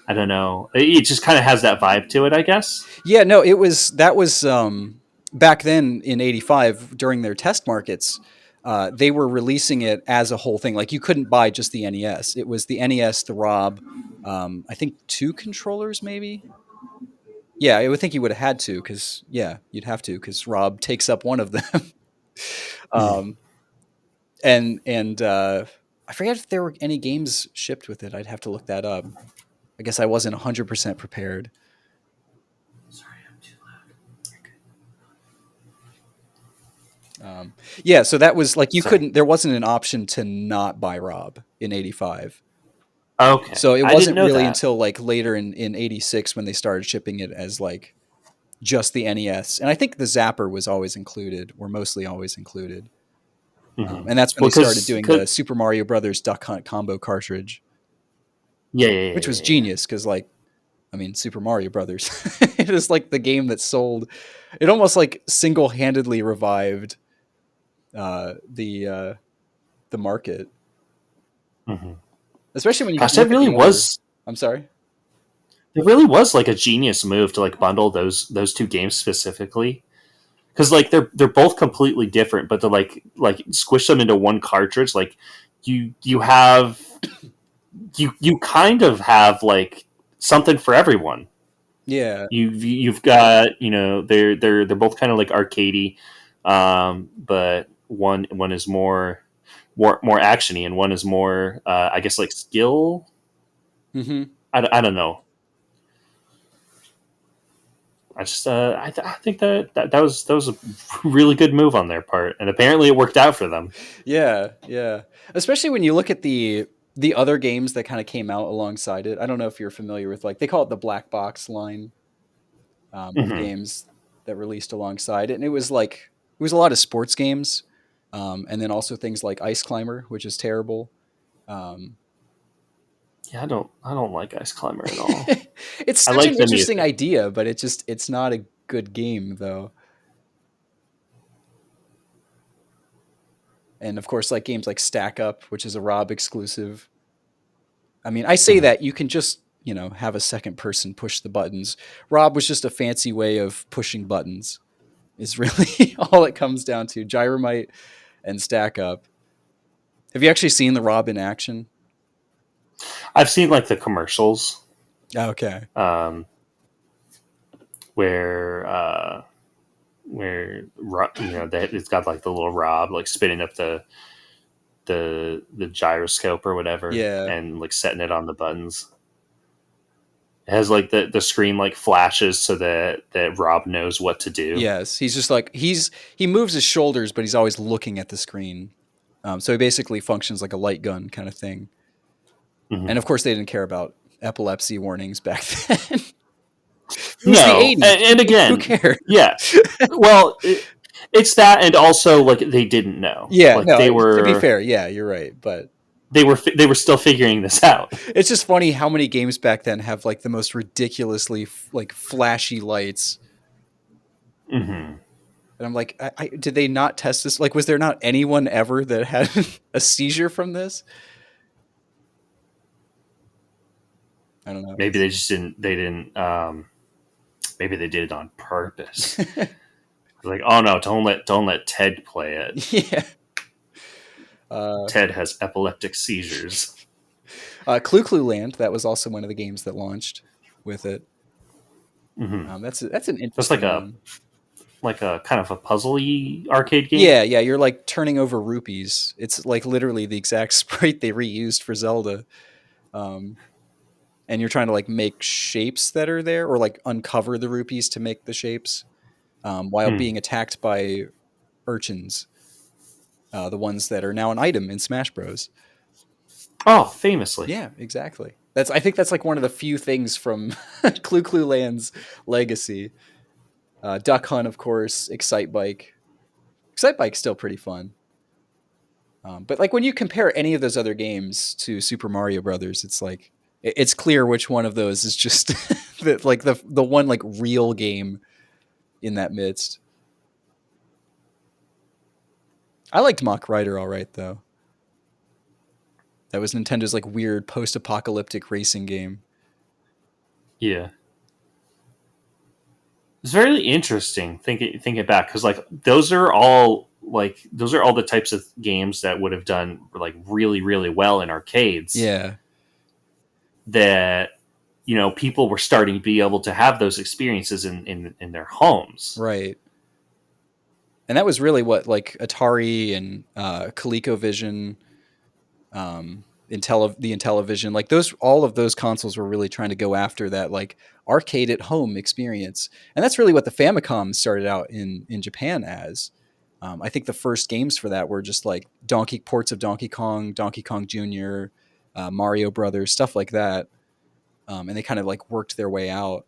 I don't know. It just kind of has that vibe to it, I guess. Yeah, no, that was back then in '85 during their test markets. They were releasing it as a whole thing. Like you couldn't buy just the NES. It was the NES, the Rob, I think two controllers maybe. Yeah, I would think you would have had to because yeah, you'd have to because Rob takes up one of them. um, and I forget if there were any games shipped with it. I'd have to look that up. I guess I wasn't 100% prepared. Sorry, I'm too Yeah, so that was like you Sorry. couldn't. There wasn't an option to not buy Rob in '85. Okay, So it I didn't wasn't know really that. until like later in '86 when they started shipping it as like just the NES, and I think the Zapper was always included, or mostly always included. Hmm. And that's when Well, they started because doing the Super Mario Brothers Duck Hunt combo cartridge, yeah, yeah, yeah, which was yeah, yeah. genius because like I mean Super Mario Brothers, it is like the game that sold. It almost like single handedly revived the market, Hmm. especially when you Gosh, that look at the really older. was I'm sorry. it really was like a genius move to like bundle those two games specifically because like they're both completely different, but to like squish them into one cartridge, like you have you kind of have like something for everyone. Yeah. You've got they're both kind of like arcadey, but one is more actiony and one is more I guess like skill. Hmm. I don't know. I think that was a really good move on their part, and apparently it worked out for them. Yeah, yeah. Especially when you look at the other games that kind of came out alongside it. I don't know if you're familiar with like they call it the black box line of Hmm. games that released alongside it, and it was a lot of sports games, and then also things like Ice Climber, which is terrible. Um, Yeah, I don't like Ice Climber at all. it's I such like an the interesting music. idea, but it's not a good game though. And of course, like games like Stack Up, which is a Rob exclusive. I mean, I say Hmm. that you can just, have a second person push the buttons. Rob was just a fancy way of pushing buttons, is really all it comes down to. Gyromite and Stack Up. Have you actually seen the Rob in action? I've seen like the commercials Okay. um, where that it's got like the little Rob like spinning up the gyroscope or whatever Yeah. and like setting it on the buttons. It has like the screen like flashes so that Rob knows what to do. Yes. He's just like, he moves his shoulders, but he's always looking at the screen. So he basically functions like a light gun kind of thing. And Hmm. of course, they didn't care about epilepsy warnings back then. It was the No, 80s. and Who again, cared? yeah. Well, it's that, and also like they didn't know, Yeah, like no, to be fair, yeah, you're right. But they were still figuring this out. it's just funny how many games back then have like the most ridiculously like flashy lights. Hmm. And I'm like, did they not test this? Like, was there not anyone ever that had a seizure from this? I don't know. Maybe they just didn't. They didn't. Maybe they did it on purpose. Like, oh no, don't let Ted play it. Yeah. Uh, Ted has epileptic seizures. Clue Land, that was also one of the games that launched with it. Hmm. That's an That's like interesting a one. like a kind of a puzzly arcade game. Yeah, yeah, you're like turning over rupees. It's like literally the exact sprite they reused for Zelda. Um, and you're trying to like make shapes that are there, or like uncover the rupees to make the shapes, while Hmm. being attacked by urchins, the ones that are now an item in Smash Bros. Oh, famously. Yeah, exactly. I think that's like one of the few things from Clue Land's legacy. Duck Hunt, of course. Excite Bike. Excite Bike's still pretty fun. But like when you compare any of those other games to Super Mario Brothers, it's like it's clear which one of those is just the one like real game in that midst. I liked Mach Rider all right though. That was Nintendo's like weird post-apocalyptic racing game. Yeah. It's very interesting thinking back, because like those are all the types of games that would have done like really really well in arcades, Yeah, that people were starting to be able to have those experiences in their homes. right. And that was really what like Atari and ColecoVision, the Intellivision, like those, all of those consoles were really trying to go after that like arcade at home experience, and that's really what the Famicom started out in Japan as. I think the first games for that were just like Donkey ports of Donkey Kong Jr., Mario Brothers, stuff like that, and they kind of like worked their way out.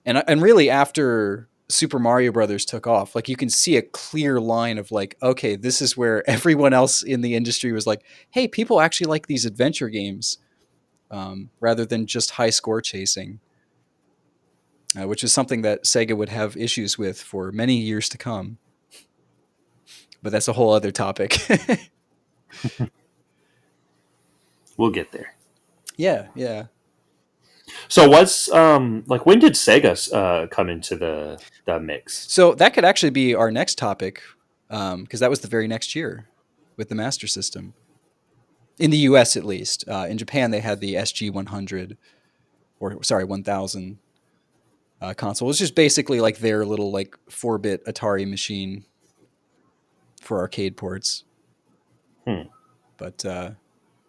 And really after Super Mario Brothers took off, like you can see a clear line of like, okay, this is where everyone else in the industry was like, hey, people actually like these adventure games, rather than just high score chasing, which is something that Sega would have issues with for many years to come. But that's a whole other topic. We'll get there. Yeah, yeah. So what's like, when did Sega come into the mix? So that could actually be our next topic, because that was the very next year with the Master System in the U.S. at least. In Japan, they had the SG 100, or sorry, 1000 console. It was just basically like their little like 4-bit Atari machine for arcade ports. Hmm. But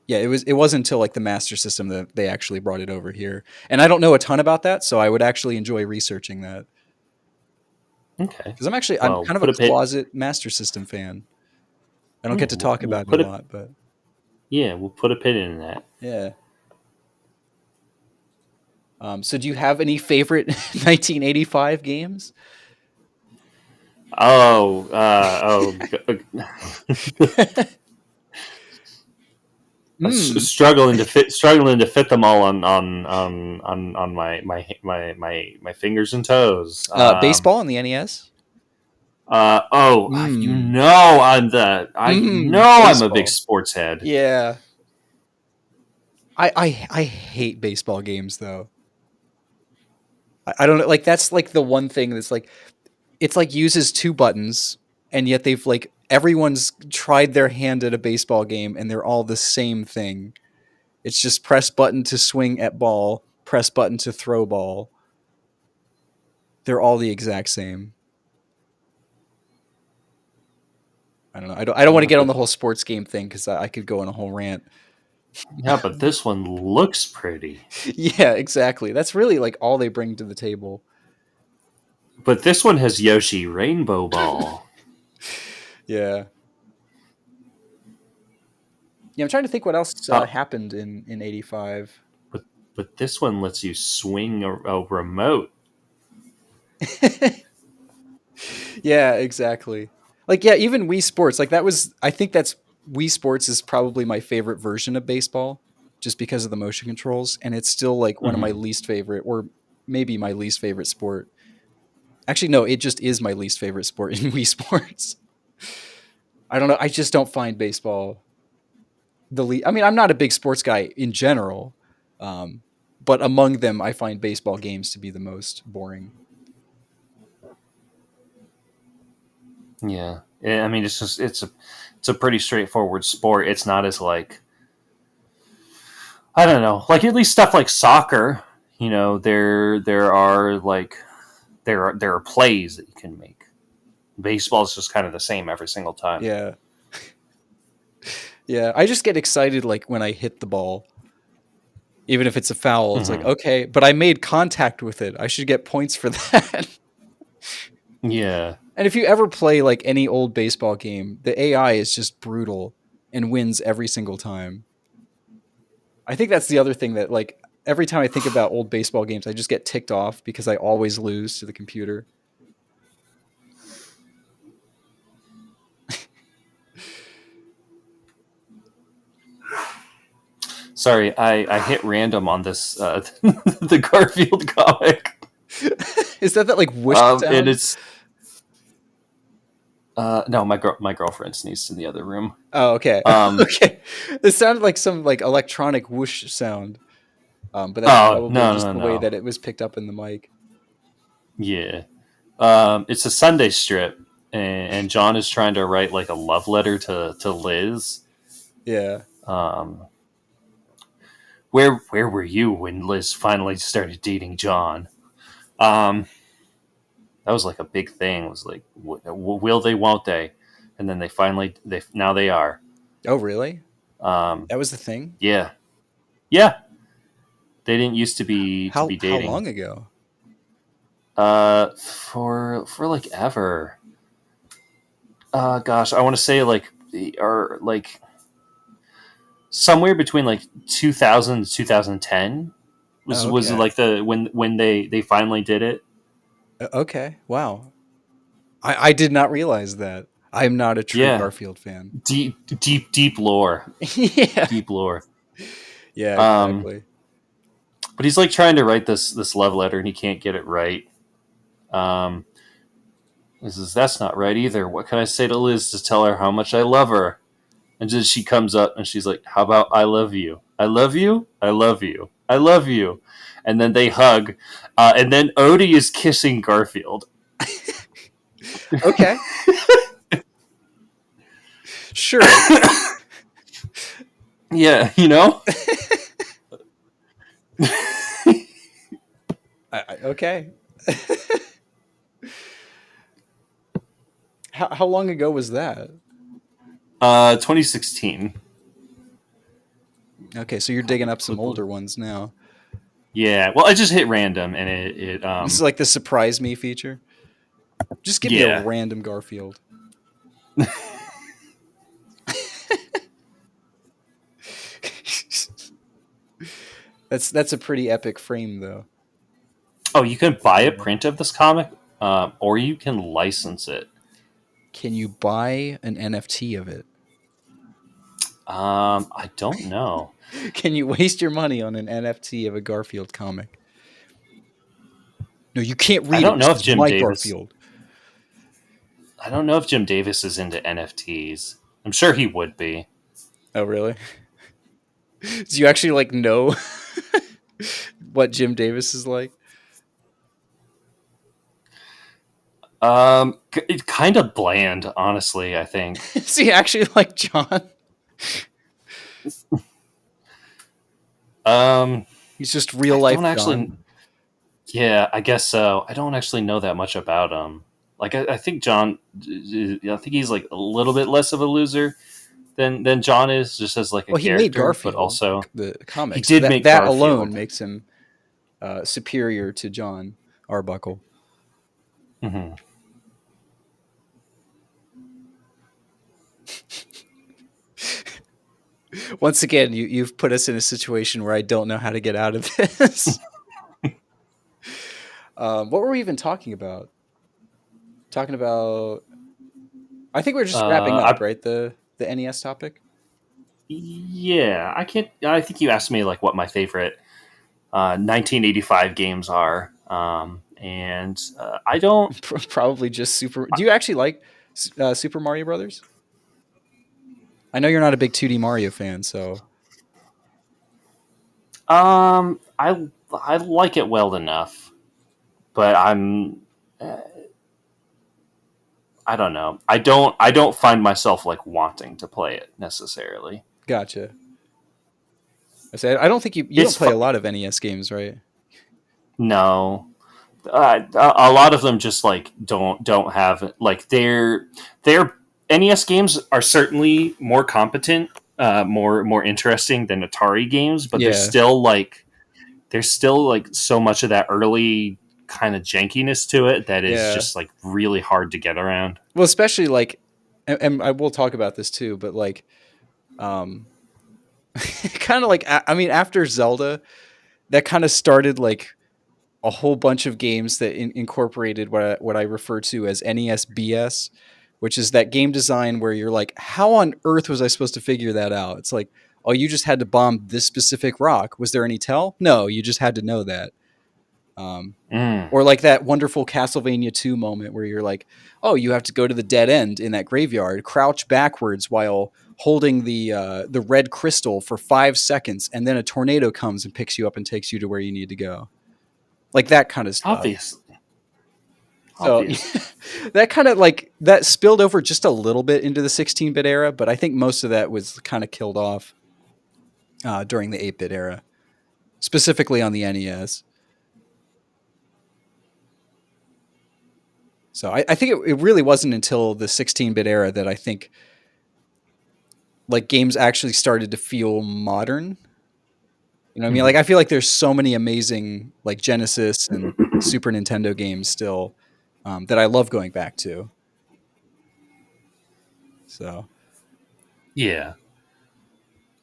yeah, it wasn't until like the Master System that they actually brought it over here. And I don't know a ton about that, so I would actually enjoy researching that, Okay. because I'm Well, kind of a put a pin. closet Master System fan. I don't Yeah, get to talk we'll about it a put a lot, but yeah, we'll put a pin in that. yeah. So do you have any favorite 1985 games? Oh, Mm. struggling to fit them all on my fingers and toes. Baseball on the NES. You Mm. know I'm a big Baseball. sports head. Yeah. I hate baseball games though. I don't know. Like that's like the one thing that's like it's like uses two buttons, and yet they've like everyone's tried their hand at a baseball game and they're all the same thing. It's just press button to swing at ball, press button to throw ball. They're all the exact same. I don't know. I don't want to Yeah, get on but the whole sports game thing because I could go on a whole rant. this one looks pretty. Yeah, exactly. That's really like all they bring to the table. But this one has Yoshi Rainbow Ball. Yeah. Yeah, I'm trying to think what else Oh, happened in '85. but this one lets you swing a remote. Yeah, exactly. Like, yeah, even Wii Sports, like that was, I think that's Wii Sports is probably my favorite version of baseball, just because of the motion controls, and it's still like one of my Hmm. least favorite, or maybe my least favorite sport. Actually, no, it just is my least favorite sport in Wii Sports. I don't know. I just don't find baseball I mean, I'm not a big sports guy in general, um, but among them, I find baseball games to be the most boring. Yeah. I mean, it's a pretty straightforward sport. It's not as like, I don't know, like at least stuff like soccer. There are like there are plays that you can make. Baseball is just kind of the same every single time. Yeah. Yeah. I just get excited like when I hit the ball, even if it's a foul. It's like, Hmm. okay, but I made contact with it. I should get points for that. Yeah. And if you ever play like any old baseball game, the AI is just brutal and wins every single time. I think that's the other thing that like every time I think about old baseball games, I just get ticked off because I always lose to the computer. Sorry, I hit random on this the Garfield comic. Is that like whoosh And sound? it's no, my girlfriend sneezed in the other room. Oh, okay. Um, Okay. It sounded like some like electronic whoosh sound. But that's oh probably no just no the way no that it was picked up in the mic. yeah. It's a Sunday strip, and John is trying to write like a love letter to Liz. Yeah. Um, where were you when Liz finally started dating John? Um, that was like a big thing. It was like, will they, won't they? And then they now they are. Oh, really? Um, That was the thing? yeah, yeah. They didn't used to be How dating. long ago? For like ever. Gosh, I want to say like or like somewhere between like 2000 to 2010 Oh, was okay. like the when they finally did it. Okay. Wow. I did not realize that. I'm not a true Yeah, Garfield fan. deep lore, Yeah. deep lore. Yeah, Um, exactly. but he's like trying to write this love letter and he can't get it right. Um, he says that's not right either. What can I say to Liz to tell her how much I love her? And just she comes up and she's like, "How about I love you? I love you. I love you. I love you." And then they hug, and then Odie is kissing Garfield. Okay. Sure. Yeah, you know. Okay. How long ago was that? 2016. Okay, so you're digging up some Clip on. older ones now. Yeah, well, I just hit random and it This is like the surprise me feature. Just give me a yeah. random Garfield. That's a pretty epic frame though. Oh, you can buy a Yeah. print of this comic, or you can license it. Can you buy an NFT of it? I don't know. Can you waste your money on an NFT of a Garfield comic? No, you can't I read it. don't This know if is Jim my Davis. Garfield. I don't know if Jim Davis is into NFTs. I'm sure he would be. Oh, really? Do you actually like know what Jim Davis is like? It's kind of bland, honestly. I think. Is he actually like John? Um, He's just real I life don't actually. John. Yeah, I guess so. I don't actually know that much about him. Like, I think John. I think he's like a little bit less of a loser than John is, just as like a Well, he made character. But Garfield, also, the he comic, so did that make that alone Garfield. makes him superior to John Arbuckle. Hmm. Once again, you've put us in a situation where I don't know how to get out of this. What were we even talking about? Talking about, I think we're just wrapping up, I right? The NES topic. Yeah, I can't. I think you asked me like what my favorite 1985 games are, and I don't. Probably just Super. Do you actually like Super Mario Brothers? I know you're not a big 2D Mario fan, so I like it well enough, but I don't know. I don't find myself like wanting to play it necessarily. Gotcha. I said I don't think you don't It's play fun. a lot of NES games, right? No, a lot of them just like don't have like their NES games are certainly more competent, more interesting than Atari games, but Yeah, there's still like so much of that early kind of jankiness to it that is yeah. just like really hard to get around. Well, especially like, and I will talk about this too, but like, um, kind of like I mean, after Zelda, that kind of started like a whole bunch of games that incorporated what I refer to as NES BS, which is that game design where you're like, how on earth was I supposed to figure that out? It's like, oh, you just had to bomb this specific rock. Was there any tell? No, you just had to know that. Um, Mm. or like that wonderful Castlevania 2 moment where you're like, oh, you have to go to the dead end in that graveyard, crouch backwards while holding the red crystal for 5 seconds, and then a tornado comes and picks you up and takes you to where you need to go. Like that kind of stuff. Obviously, So obviously, that kind of like that spilled over just a little bit into the 16-bit era, but I think most of that was kind of killed off during the 8-bit era, specifically on the NES. So I think it really wasn't until the 16-bit era that I think like games actually started to feel modern. You know what I mean? Like Mhm. I feel like there's so many amazing like Genesis and Super Nintendo games still that I love going back to. So Yeah.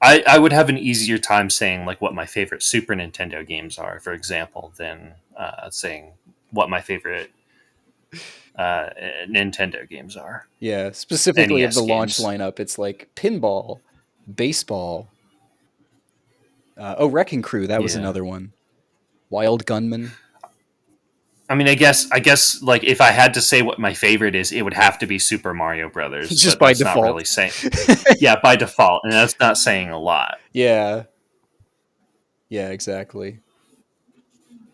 I would have an easier time saying like what my favorite Super Nintendo games are, for example, than saying what my favorite uh, Nintendo games are. yeah, specifically of NES the launch games. lineup, it's like pinball, baseball. Oh, Wrecking Crew, that was Yeah. another one. Wild Gunman, I mean, I guess like if I had to say what my favorite is, it would have to be Super Mario Brothers, just but by that's not default. really saying. Yeah, by default, and that's not saying a lot. Yeah, yeah, exactly.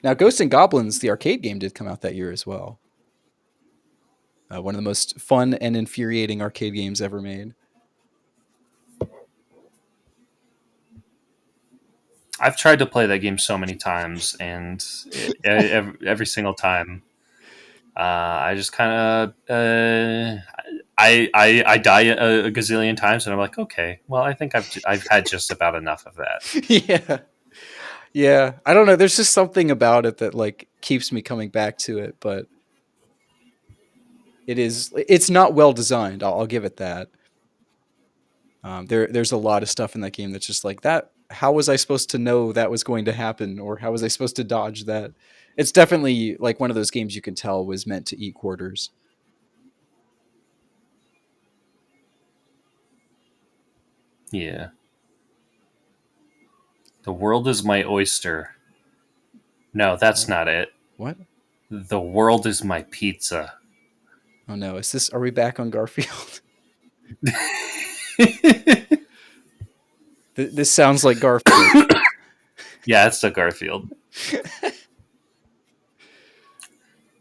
Now, Ghosts and Goblins, the arcade game, did come out that year as well. One of the most fun and infuriating arcade games ever made. I've tried to play that game so many times, and every single time, I just kind of I die a gazillion times, and I'm like, okay, well, I think I've had just about enough of that. Yeah, yeah. I don't know. There's just something about it that like keeps me coming back to it, but it's not well designed. I'll give it that. There's a lot of stuff in that game that's just like that. How was I supposed to know that was going to happen, or how was I supposed to dodge that? It's definitely like one of those games you can tell was meant to eat quarters. Yeah, the world is my oyster. No, that's What? not it. What? The world is my pizza. Oh no! Is this? Are we back on Garfield? This sounds like Garfield. Yeah, it's the Garfield.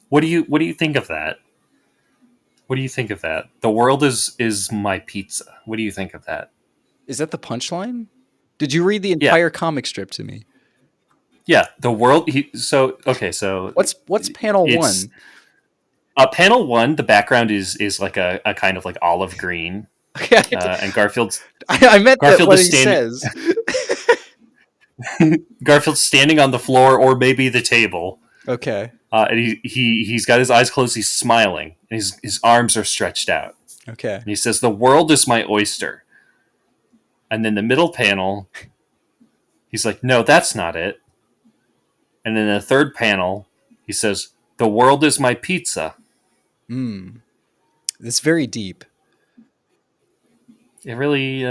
What do you think of that? What do you think of that? The world is my pizza. What do you think of that? Is that the punchline? Did you read the Yeah, entire comic strip to me? yeah. The world. So okay. So What's panel it's one? panel one. The background is like a kind of like olive green, and I meant that Garfield what is he standing. says. Garfield's standing on the floor or maybe the table, Okay. and he's got his eyes closed. He's smiling, and his arms are stretched out. Okay. And he says, "The world is my oyster." And then the middle panel, he's like, "No, that's not it." And then the third panel, he says, "The world is my pizza." Hmm. It's very deep. It really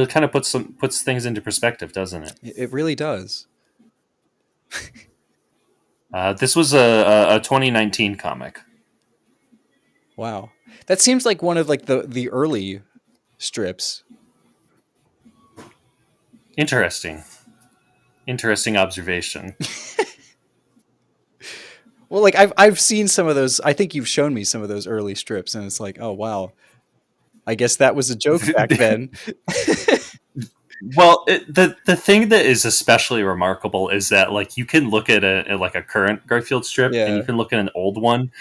kind of puts things into perspective, doesn't it? It really does. This was a 2019 comic. Wow. That seems like one of like the early strips. Interesting, interesting observation. Well, like I've seen some of those. I think you've shown me some of those early strips, and it's like, oh wow, I guess that was a joke back then. Well, the thing that is especially remarkable is that like you can look at a current Garfield strip and you Yeah. can look at an old one,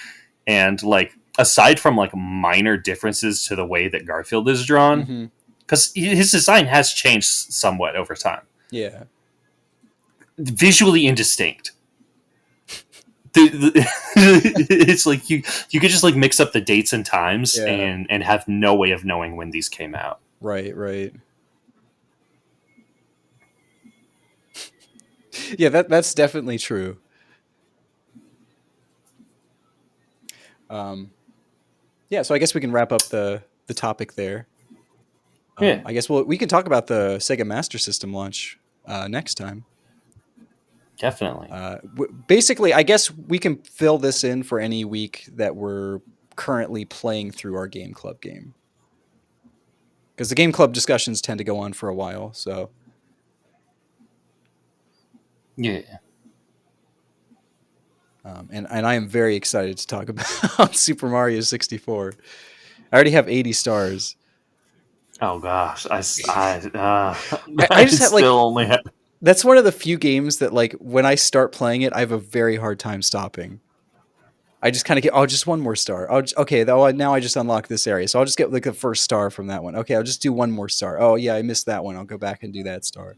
and like aside from like minor differences to the way that Garfield is drawn, Hmm. because his design has changed somewhat over time, Yeah. visually indistinct. It's like you could just like mix up the dates and times Yeah. and have no way of knowing when these came out. Right. Right. Yeah. That's definitely true. Um, yeah. So I guess we can wrap up the topic there. Yeah, I guess we can talk about the Sega Master System launch next time. definitely. Basically, I guess we can fill this in for any week that we're currently playing through our game club game, because the game club discussions tend to go on for a while. So, Yeah. and I am very excited to talk about Super Mario 64. I already have 80 stars. Oh gosh, I I just have like still only have. that's one of the few games that like when I start playing it, I have a very hard time stopping. I just kind of get, oh, just one more star. Oh, okay, though now I just unlocked this area, so I'll just get like the first star from that one. Okay, I'll just do one more star. Oh yeah, I missed that one. I'll go back and do that star.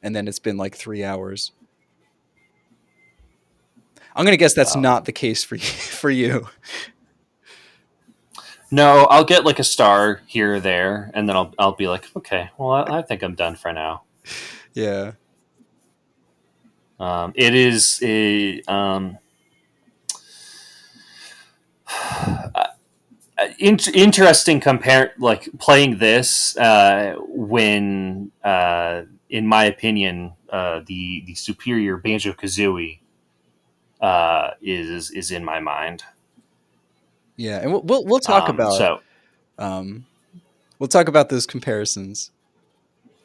And then it's been like 3 hours. I'm gonna guess that's not the case for you. For you, No, I'll get like a star here or there, and then I'll be like, okay, well, I think I'm done for now. yeah, It is interesting compare like playing this when in my opinion the superior Banjo Kazooie is in my mind. yeah, and we'll talk about So um we'll talk about those comparisons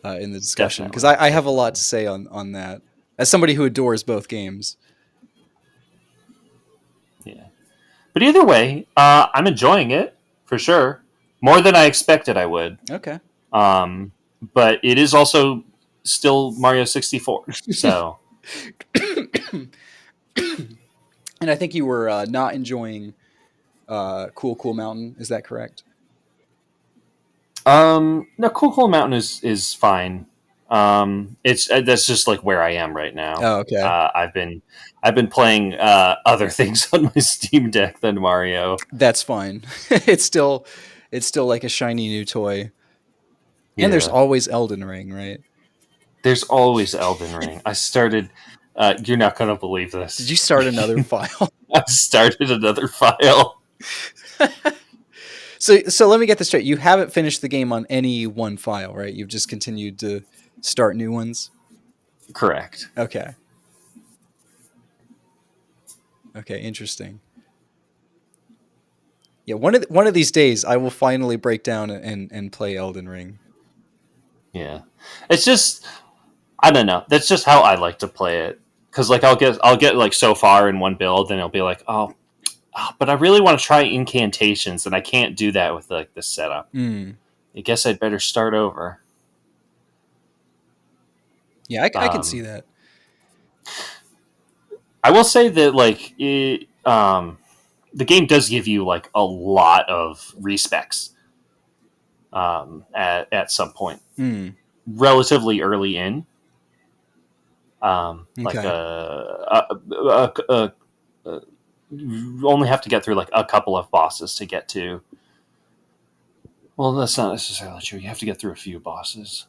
in the discussion because definitely, I have a lot to definitely, say on that as somebody who adores both games. yeah. But either way, I'm enjoying it for sure, more than I expected I would. Okay. Um, but it is also still Mario 64. So And I think you were not enjoying Cool Cool Mountain. Is that correct? no, Cool Cool Mountain is fine. It's that's just like where I am right now. Oh, okay. I've been playing other things on my Steam Deck than Mario. That's fine. It's still like a shiny new toy. And there's Yeah, always Elden Ring, right? there's always Elden Ring. I started. You're not gonna believe Did this. you start another file? I started another file. So let me get this straight. You haven't finished the game on any one file, right? You've just continued to start new ones. Correct. Okay. Okay, interesting. Yeah, one of these days I will finally break down and play Elden Ring. Yeah, it's just I don't know. That's just how I like to play it. Because like I'll get like so far in one build, and I'll be like, but I really want to try incantations, and I can't do that with like this setup. Mm. I guess I'd better start over. Yeah, I can see Um, that. I will say that the game does give you like a lot of respecs at some point, Mm. relatively early in. Like Okay. you only have to get through like a couple of bosses to get to. Well, that's not necessarily true. You have to get through a few bosses.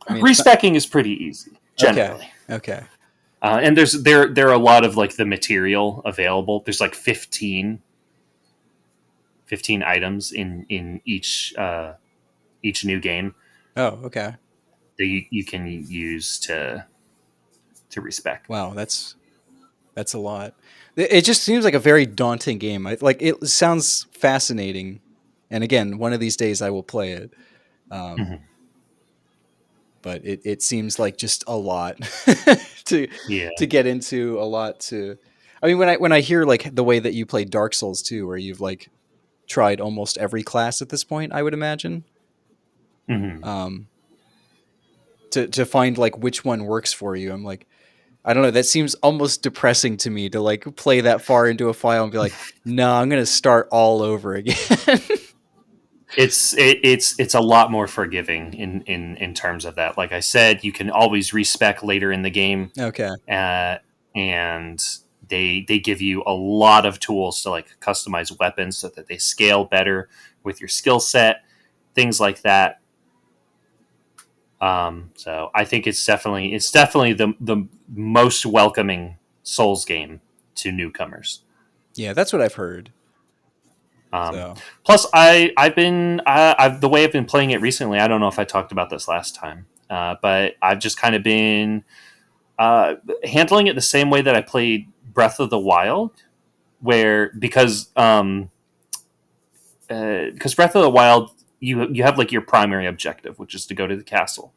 I mean, it's not, Respecking is pretty easy okay. generally, Okay. and there are a lot of like the material available. There's like 15 items in each new game Oh, okay. that you can use to respec. Wow, that's a lot. It just seems like a very daunting game. Like it sounds fascinating, and again, one of these days I will play it. Um, Mhm. but it seems like just a lot to Yeah. to get into a lot. To I mean, when I hear like the way that you play Dark Souls too, where you've like tried almost every class at this point, I would imagine. Hmm. Um, to find like which one works for you, I'm like, I don't know. That seems almost depressing to me to like play that far into a file and be like, no, I'm gonna start all over again. It's a lot more forgiving in terms of that. Like I said, you can always respec later in the game, Okay. uh, and they give you a lot of tools to like customize weapons so that they scale better with your skill set, things like that. So I think it's definitely the most welcoming Souls game to newcomers. Yeah, that's what I've heard. Um, So Plus, the way I've been playing it recently. I don't know if I talked about this last time, but I've just kind of been handling it the same way that I played Breath of the Wild, where because Breath of the Wild, you have like your primary objective, which is to go to the castle.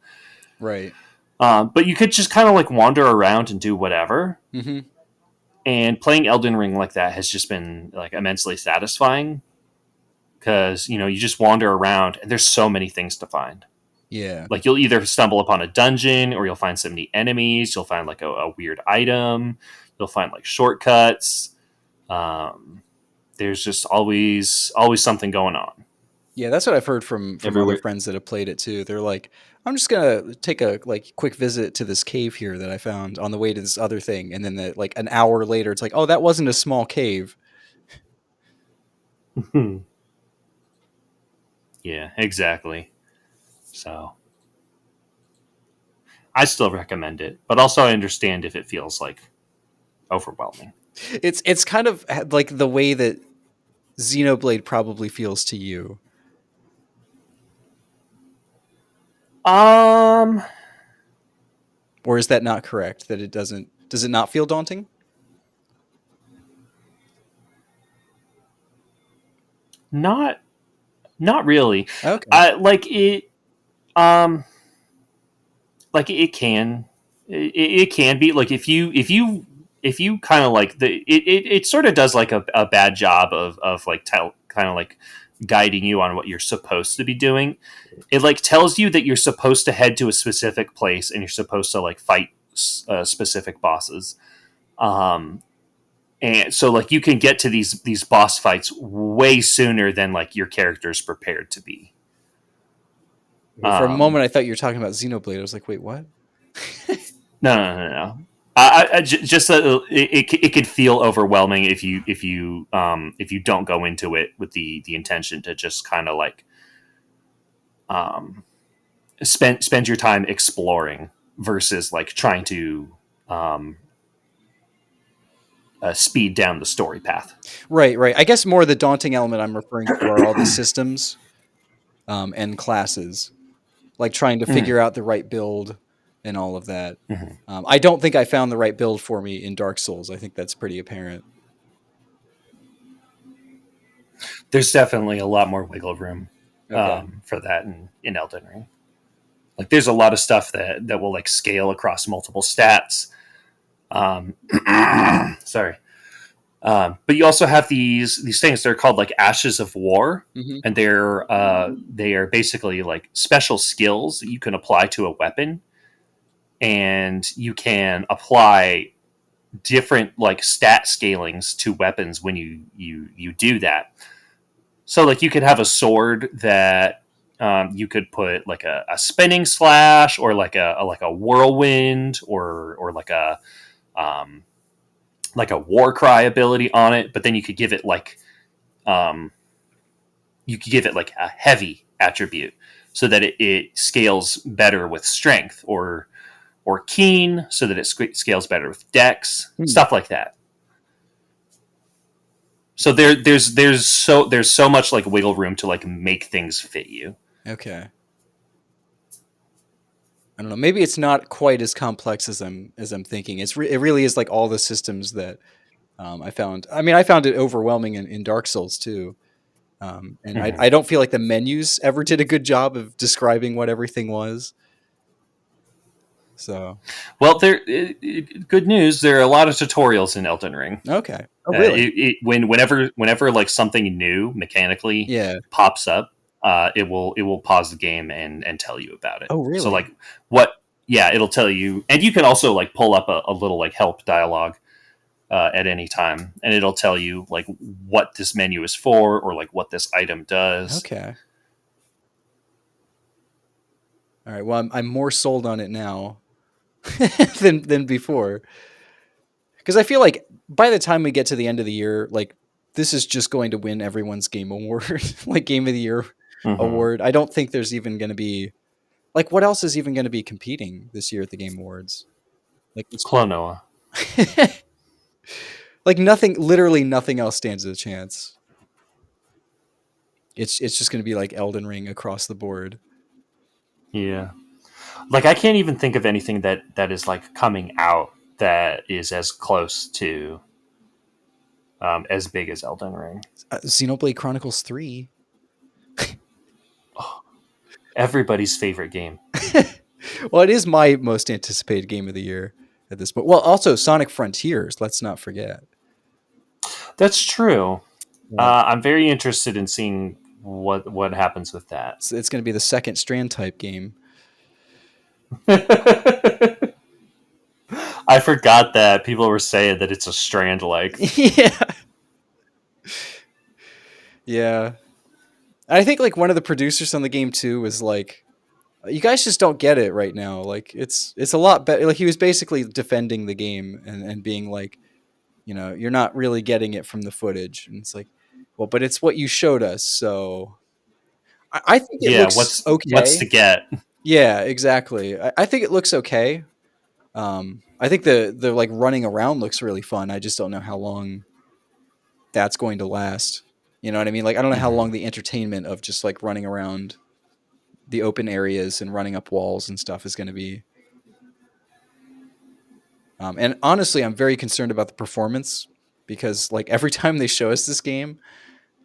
right. But you could just kind of like wander around and do whatever. Mm-hmm. And playing Elden Ring like that has just been like immensely satisfying because you just wander around and there's so many things to find. Yeah. Like you'll either stumble upon a dungeon or you'll find so many enemies. You'll find like a weird item. You'll find like shortcuts. Um, there's just always something going on Yeah, that's what I've heard from other everywhere. friends that have played it too. They're like, I'm just gonna take a like quick visit to this cave here that I found on the way to this other thing, and then like an hour later, it's like, oh, that wasn't a small cave. Yeah, exactly. So I still recommend it, but also I understand if it feels like overwhelming. It's kind of like the way that Xenoblade probably feels to you, Um, or is that not correct? That it doesn't? Does it not feel daunting? not not really. Okay. I like it. Um, like it can be like if you kind of like it sort of does like a bad job of like kind of like guiding you on what you're supposed to be doing. It like tells you that you're supposed to head to a specific place and you're supposed to like fight specific bosses. um and so like you can get to these boss fights way sooner than like your character's prepared to be. For a um moment, I thought you were talking about Xenoblade. I was like, wait, what? No. Just that it could feel overwhelming if you don't go into it with the intention to just kind of like um, spend your time exploring versus like trying to um, speed down the story path. Right, right. I guess more the daunting element I'm referring to are all the systems and classes, like trying to Mm, figure out the right build and all of that. mhm. I don't think I found the right build for me in Dark Souls. I think that's pretty apparent. There's definitely a lot more wiggle room Okay. for that in Elden Ring. Like there's a lot of stuff that will like scale across multiple stats. Um, sorry. But you also have these things. They're called like Ashes of War, Hmm. and they are basically like special skills that you can apply to a weapon, and you can apply different like stat scalings to weapons when you do that. So like you could have a sword that you could put like a spinning slash or like a whirlwind um, like a war cry ability on it, but then um, you could give it like a heavy attribute so that it scales better with strength or keen so that it scales better with dex, Hmm. stuff like that. So there's so much like wiggle room to like make things fit you. Okay. I don't know. Maybe it's not quite as complex as I'm thinking. It really is like all the systems that I found. I mean, I found it overwhelming in Dark Souls too. And I, Mm-hmm. I don't feel like the menus ever did a good job of describing what everything was. So Well, good news. There are a lot of tutorials in Elden Ring. okay. Oh, really? Whenever like something new mechanically Yeah. pops up, it will pause the game and tell you about it. Oh, So like really? what? Yeah, it'll tell you, and you can also like pull up a little like help dialogue at any time, and it'll tell you like what this menu is for or like what this item does. Okay. All right. Well, I'm more sold on it now than before, because I feel like by the time we get to the end of the year, like this is just going to win everyone's game award, like game of the year Mm-hmm. award. I don't think there's even going to be like what else is even going to be competing this year at the Game Awards? Like it's Clonoa. like nothing, literally nothing else stands a chance. It's just going to be like Elden Ring across the board. Yeah. Like I can't even think of anything that is like coming out that is as close to as big as Elden Ring. Xenoblade Chronicles 3. Everybody's favorite game. Well, it is my most anticipated game of the year at this point. Well, also Sonic Frontiers. Let's not forget. That's true. Yeah. I'm very interested in seeing what happens with that. It's going to be the second Strand type game. I forgot that people were saying that it's a strand like. Yeah. Yeah. I think like one of the producers on the game too was like, you guys just don't get it right now. Like it's a lot better. Like he was basically defending the game and being like, you're not really getting it from the footage. And it's like, well, but it's what you showed us. So I think it Yeah, looks what's to okay. get? Yeah, exactly. I think it looks okay. I think the like running around looks really fun. I just don't know how long that's going to last. You know what I mean? Like I don't know how long Mhm. the entertainment of just like running around the open areas and running up walls and stuff is going to be. And honestly, I'm very concerned about the performance because like every time they show us this game,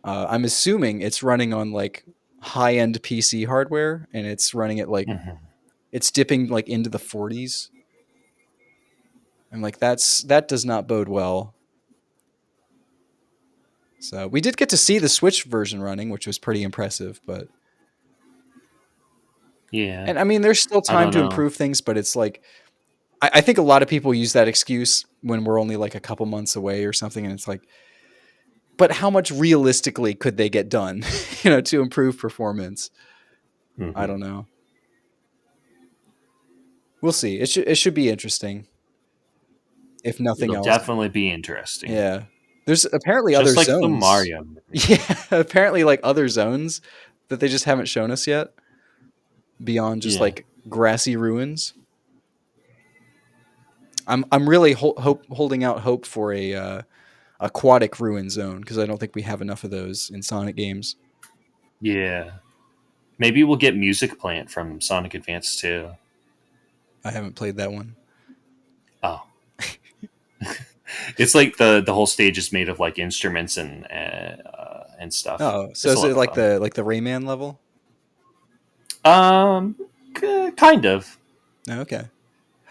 I'm assuming it's running on like high end PC hardware and it's running at like Mhm. it's dipping like into the 40s. I'm like that does not bode well. So we did get to see the Switch version running, which was pretty impressive. But Yeah, and I mean, there's still I time don't to know. improve things, but it's like I think a lot of people use that excuse when we're only like a couple months away or something, and it's like, but how much realistically could they get done, to improve performance? I Hmm. don't know. We'll see. It should be interesting, if nothing It'll else. definitely be interesting, Yeah. There's apparently other just like the zones. Mario movie. Yeah, apparently like other zones that they just haven't shown us yet beyond just Yeah, like grassy ruins. I'm really holding out hope for a aquatic ruin zone because I don't think we have enough of those in Sonic games. yeah. Maybe we'll get Music Plant from Sonic Advance 2. I haven't played that one. Oh, it's like the whole stage is made of like instruments and stuff. Oh, so It's a is lot it of like fun. the Rayman level? Um, kind of. Oh, okay.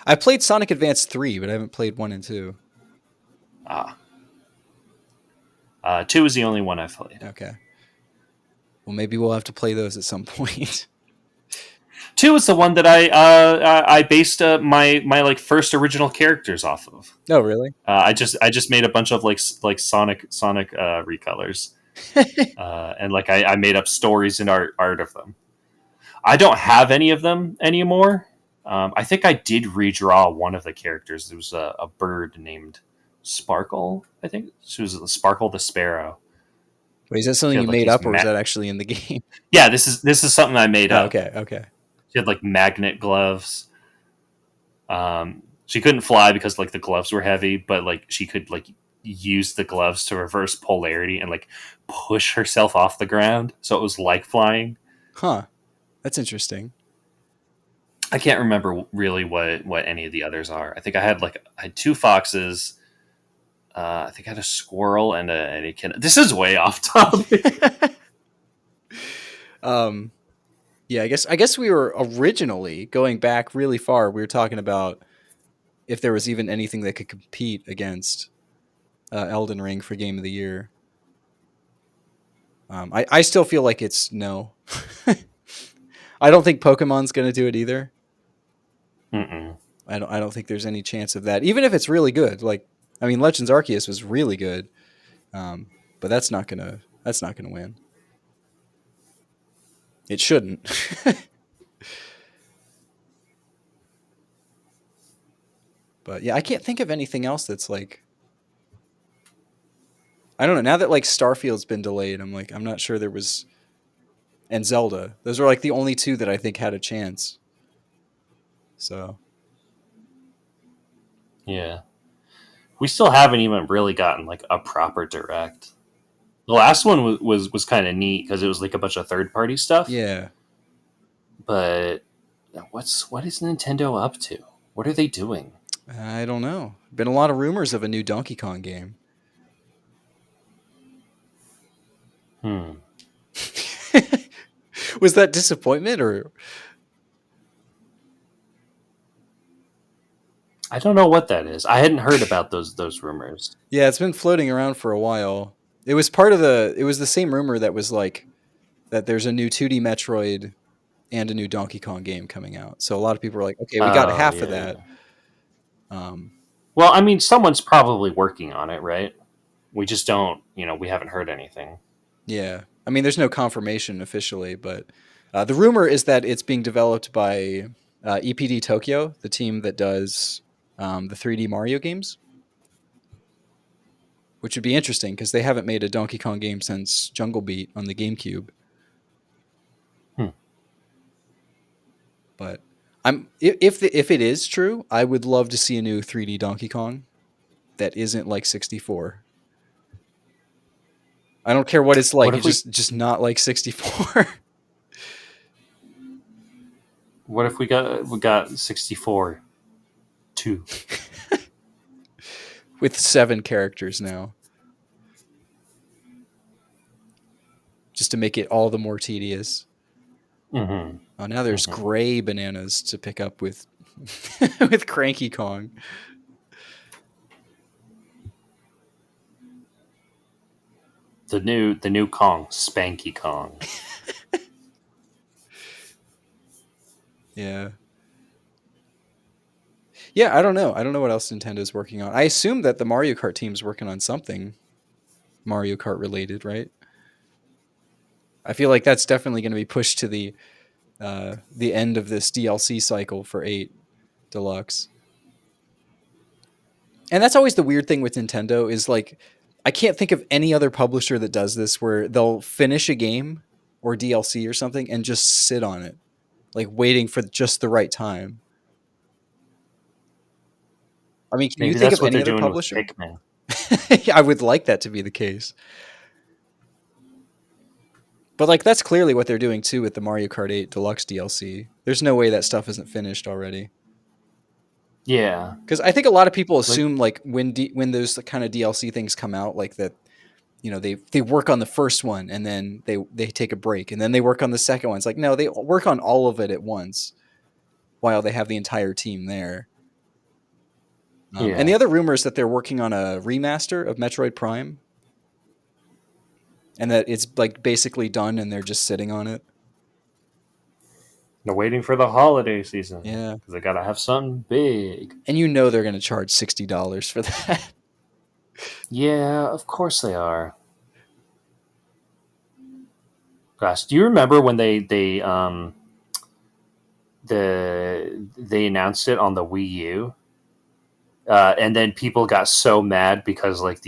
I played Sonic Advance 3, but I haven't played 1 and 2. Ah, two is the only one I've played. Okay. Well, maybe we'll have to play those at some point. Two is the one that I based my like first original characters off of. Oh, really? I just made a bunch of like Sonic recolors, and like I made up stories and art of them. I don't have any of them anymore. I think I did redraw one of the characters. There was a bird named Sparkle. I think she was Sparkle the Sparrow. Wait, is that She something had you like made these up or is that actually in the game? yeah. This is something I made Oh, up. okay, okay. She had like magnet gloves. She couldn't fly because like the gloves were heavy, but like she could like use the gloves to reverse polarity and like push herself off the ground. So it was like flying. Huh. That's interesting. I can't remember really what any of the others are. I had two foxes. I think I had a squirrel and a kitten. This is way off topic. um Yeah, I guess we were originally going back really far. We were talking about if there was even anything that could compete against Elden Ring for Game of the Year. I still feel like it's no. I don't think Pokemon's going to do it either. Mm-mm. I don't think there's any chance of that, even if it's really good. Like, I mean, Legends Arceus was really good, but that's not gonna win. It shouldn't. But yeah, I can't think of anything else that's like, I don't know. Now that like Starfield's been delayed, I'm not sure there was, and Zelda. Those are like the only two that I think had a chance. So Yeah. We still haven't even really gotten like a proper direct. The last one was kind of neat because it was like a bunch of third party stuff. yeah, But what is Nintendo up to? What are they doing? I don't know. Been a lot of rumors of a new Donkey Kong game. Hmm. Was that disappointment or? I don't know what that is. I hadn't heard about those rumors. Yeah, it's been floating around for a while. It was part of the. It was the same rumor that was like that. There's a new 2D Metroid and a new Donkey Kong game coming out. So a lot of people were like, okay, we got Oh half of yeah, that. yeah. Um, Well, I mean, someone's probably working on it, right? We just don't. We haven't heard anything. yeah, I mean, there's no confirmation officially, but the rumor is that it's being developed by EPD Tokyo, the team that does the 3D Mario games, which would be interesting because they haven't made a Donkey Kong game since Jungle Beat on the GameCube. Hmm. But if it is true, I would love to see a new 3D Donkey Kong that isn't like 64. I don't care what it's What like. if It's just not like 64 we got 64 two? with 7 characters now, just to make it all the more tedious. Mm-hmm. Oh, now there's Mm-hmm. gray bananas to pick up with with Cranky Kong. The new Kong, Spanky Kong. Yeah. Yeah, I don't know. I don't know what else Nintendo's working on. I assume that the Mario Kart team's working on something Mario Kart related, right? I feel like that's definitely going to be pushed to the end of this DLC cycle for 8 Deluxe. And that's always the weird thing with Nintendo is like I can't think of any other publisher that does this where they'll finish a game or DLC or something and just sit on it, like waiting for just the right time. I mean, can you Maybe think that's of what any they're other doing with publisher? Pikmin. I would like that to be the case. But like that's clearly what they're doing too with the Mario Kart 8 Deluxe DLC. There's no way that stuff isn't finished already. Yeah, Because I think a lot of people like assume like when those kind of DLC things come out, like that they work on the first one and then they take a break and then they work on the second one. It's like no, they work on all of it at once while they have the entire team there. And the yeah. other rumor is that they're working on a remaster of Metroid Prime and that it's like basically done and they're just sitting on it. They're waiting for the holiday season Yeah, because they gotta have something big. and they're going to charge $60 for that. Yeah, of course they are. Gosh, do you remember when they announced it on the Wii U, and then people got so mad because like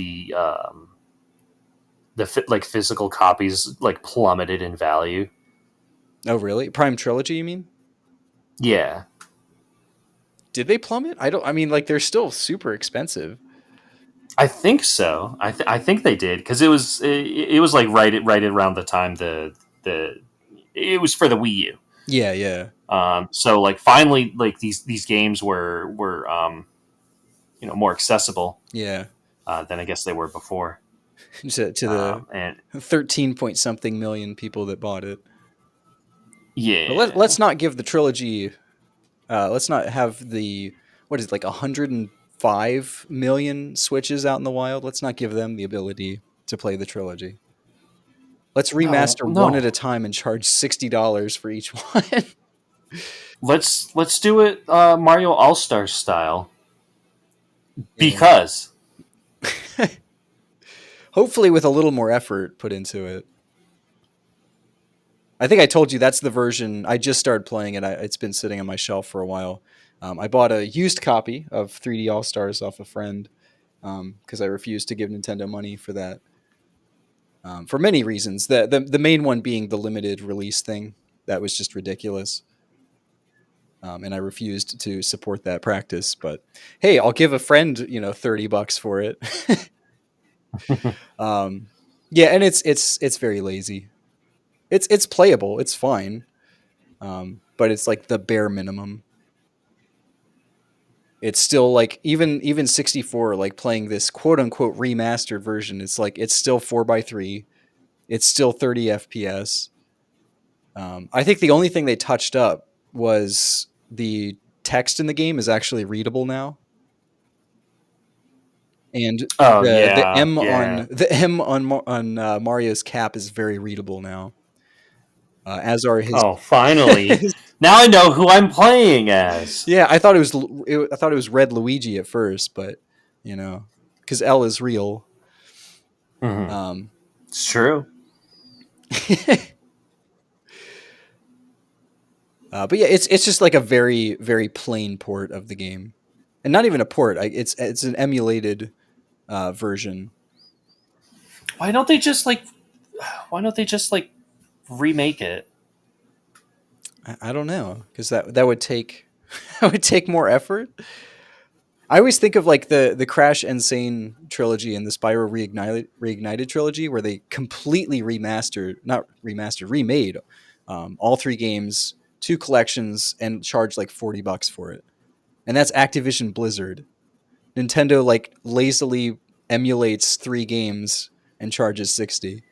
like physical copies like plummeted in value. Oh, really? Prime Trilogy, you mean? Yeah, Did they plummet? I don't. I mean, like they're still super expensive. I think so. I think they did because it was like right around the time the it was for the Wii U. Yeah, yeah, So like finally like these games were more accessible yeah. than I guess they were before. To the And 13 point something million people that bought it. But Yeah. let's not give the trilogy. Let's not have the what is it, like 105 million Switches out in the wild. Let's not give them the ability to play the trilogy. Let's No, remaster one at no. a time and charge $60 for each one. Let's do it Mario All Stars style Yeah. because Hopefully, with a little more effort put into it. I think I told you that's the version I just started playing it. It's been sitting on my shelf for a while. I bought a used copy of 3D All Stars off a friend because I refused to give Nintendo money for that for many reasons. The main one being the limited release thing that was just ridiculous, and I refused to support that practice. But hey, I'll give a friend $30 for it. um, yeah, and it's very lazy. It's playable. It's fine, but it's like the bare minimum. It's still like even 64, like playing this quote unquote remastered version. It's like it's still 4x3. It's still 30 FPS. I think the only thing they touched up was the text in the game is actually readable now, and oh the yeah, M yeah. on Mario's cap is very readable now, as are his. Oh, finally. Now I know who I'm playing as. Yeah, I thought it was Red Luigi at first, but because L is real. Mhm. Um, It's true. but yeah, it's just like a very very plain port of the game, and not even a port. It's an emulated version. Why don't they just like why don't they just like remake it? I don't know because that would take that would take more effort. I always think of like the Crash Insane trilogy and the Spyro Reignited trilogy, where they completely not remastered, remade all three games, two collections, and charged like $40 for it. And that's Activision Blizzard. Nintendo like lazily emulates three games and charges 60.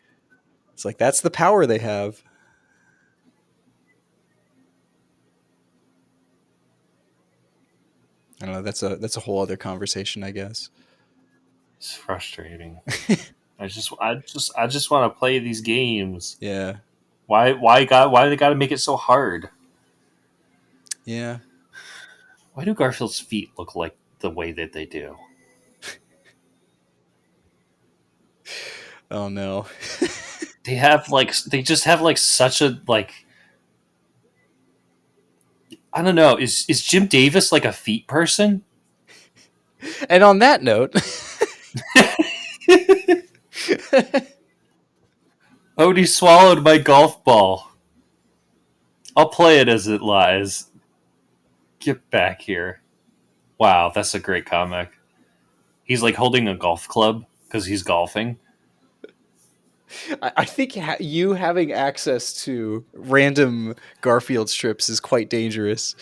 It's like that's the power they have. I don't know. That's a whole other conversation, I guess. It's frustrating. I just want to play these games. Yeah, Why they got to make it so hard? yeah. Why do Garfield's feet look like the way that they do? Oh no. They just have like such a like I don't know. Is Jim Davis like a feet person? And on that note, Odie swallowed my golf ball. I'll play it as it lies. Get back here. Wow, that's a great comic. He's like holding a golf club because he's golfing. I think you having access to random Garfield strips is quite dangerous.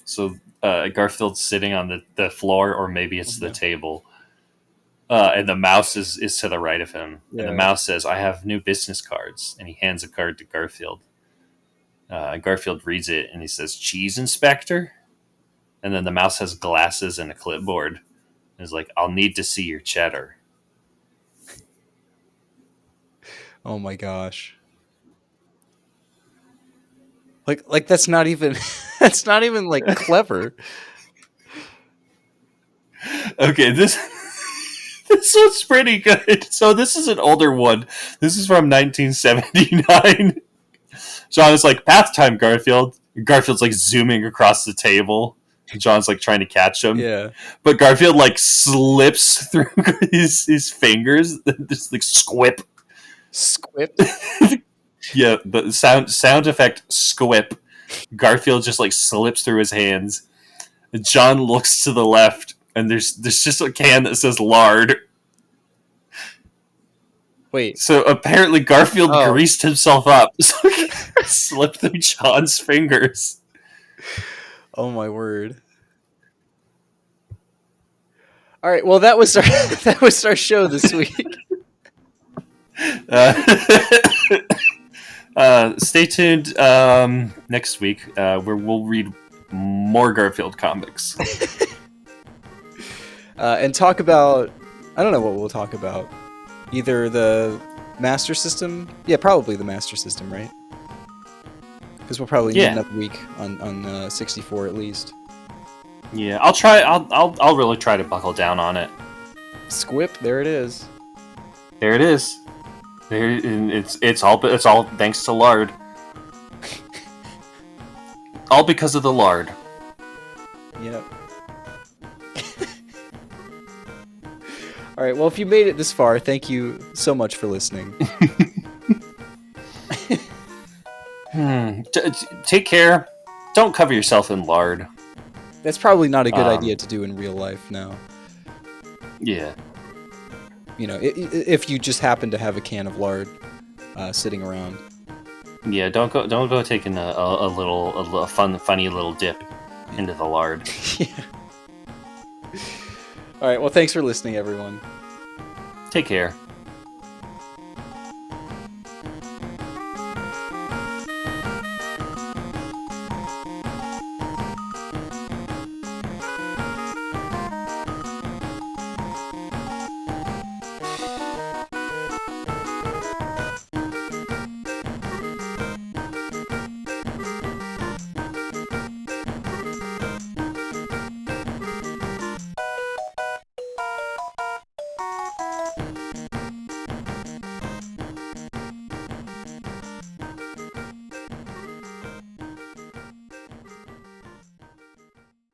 So Garfield's sitting on the floor, or maybe Oh, it's the no. table. And the mouse is to the right of him. And the Yeah. mouse says, I have new business cards. And he hands a card to Garfield. Garfield reads it and he says, Cheese Inspector? And then the mouse has glasses and a clipboard. And he's like, I'll need to see your cheddar. Oh my gosh. Like that's not even that's not even like clever. Okay, this this one's pretty good. So this is an older one. This is from 1979. John is like, bath time, Garfield. Garfield's like zooming across the table. John's like trying to catch him. Yeah. But Garfield like slips through his fingers. Just like squip. Squipt. Yeah, the sound effect squip. Garfield just like slips through his hands. John looks to the left, and there's just a can that says lard. Wait. So apparently Garfield Oh. greased himself up, so he slipped through John's fingers. Oh my word. All right. Well, that was our that was our show this week. Stay tuned next week where we'll read more Garfield comics. And talk about, I don't know what we'll talk about. Either the Master System, yeah, probably the Master System, right? Because we'll probably need another week on 64 at least. Yeah, I'll try. I'll really try to buckle down on it. Squip, there it is. There it is. It's all thanks to lard. All because of the lard. Yep. All right. Well, if you made it this far, thank you so much for listening. Take care. Don't cover yourself in lard. That's probably not a good idea to do in real life now. Yeah. You know, if you just happen to have a can of lard sitting around. Yeah, don't go taking a funny little dip into the lard. Yeah. All right. Well, thanks for listening, everyone. Take care.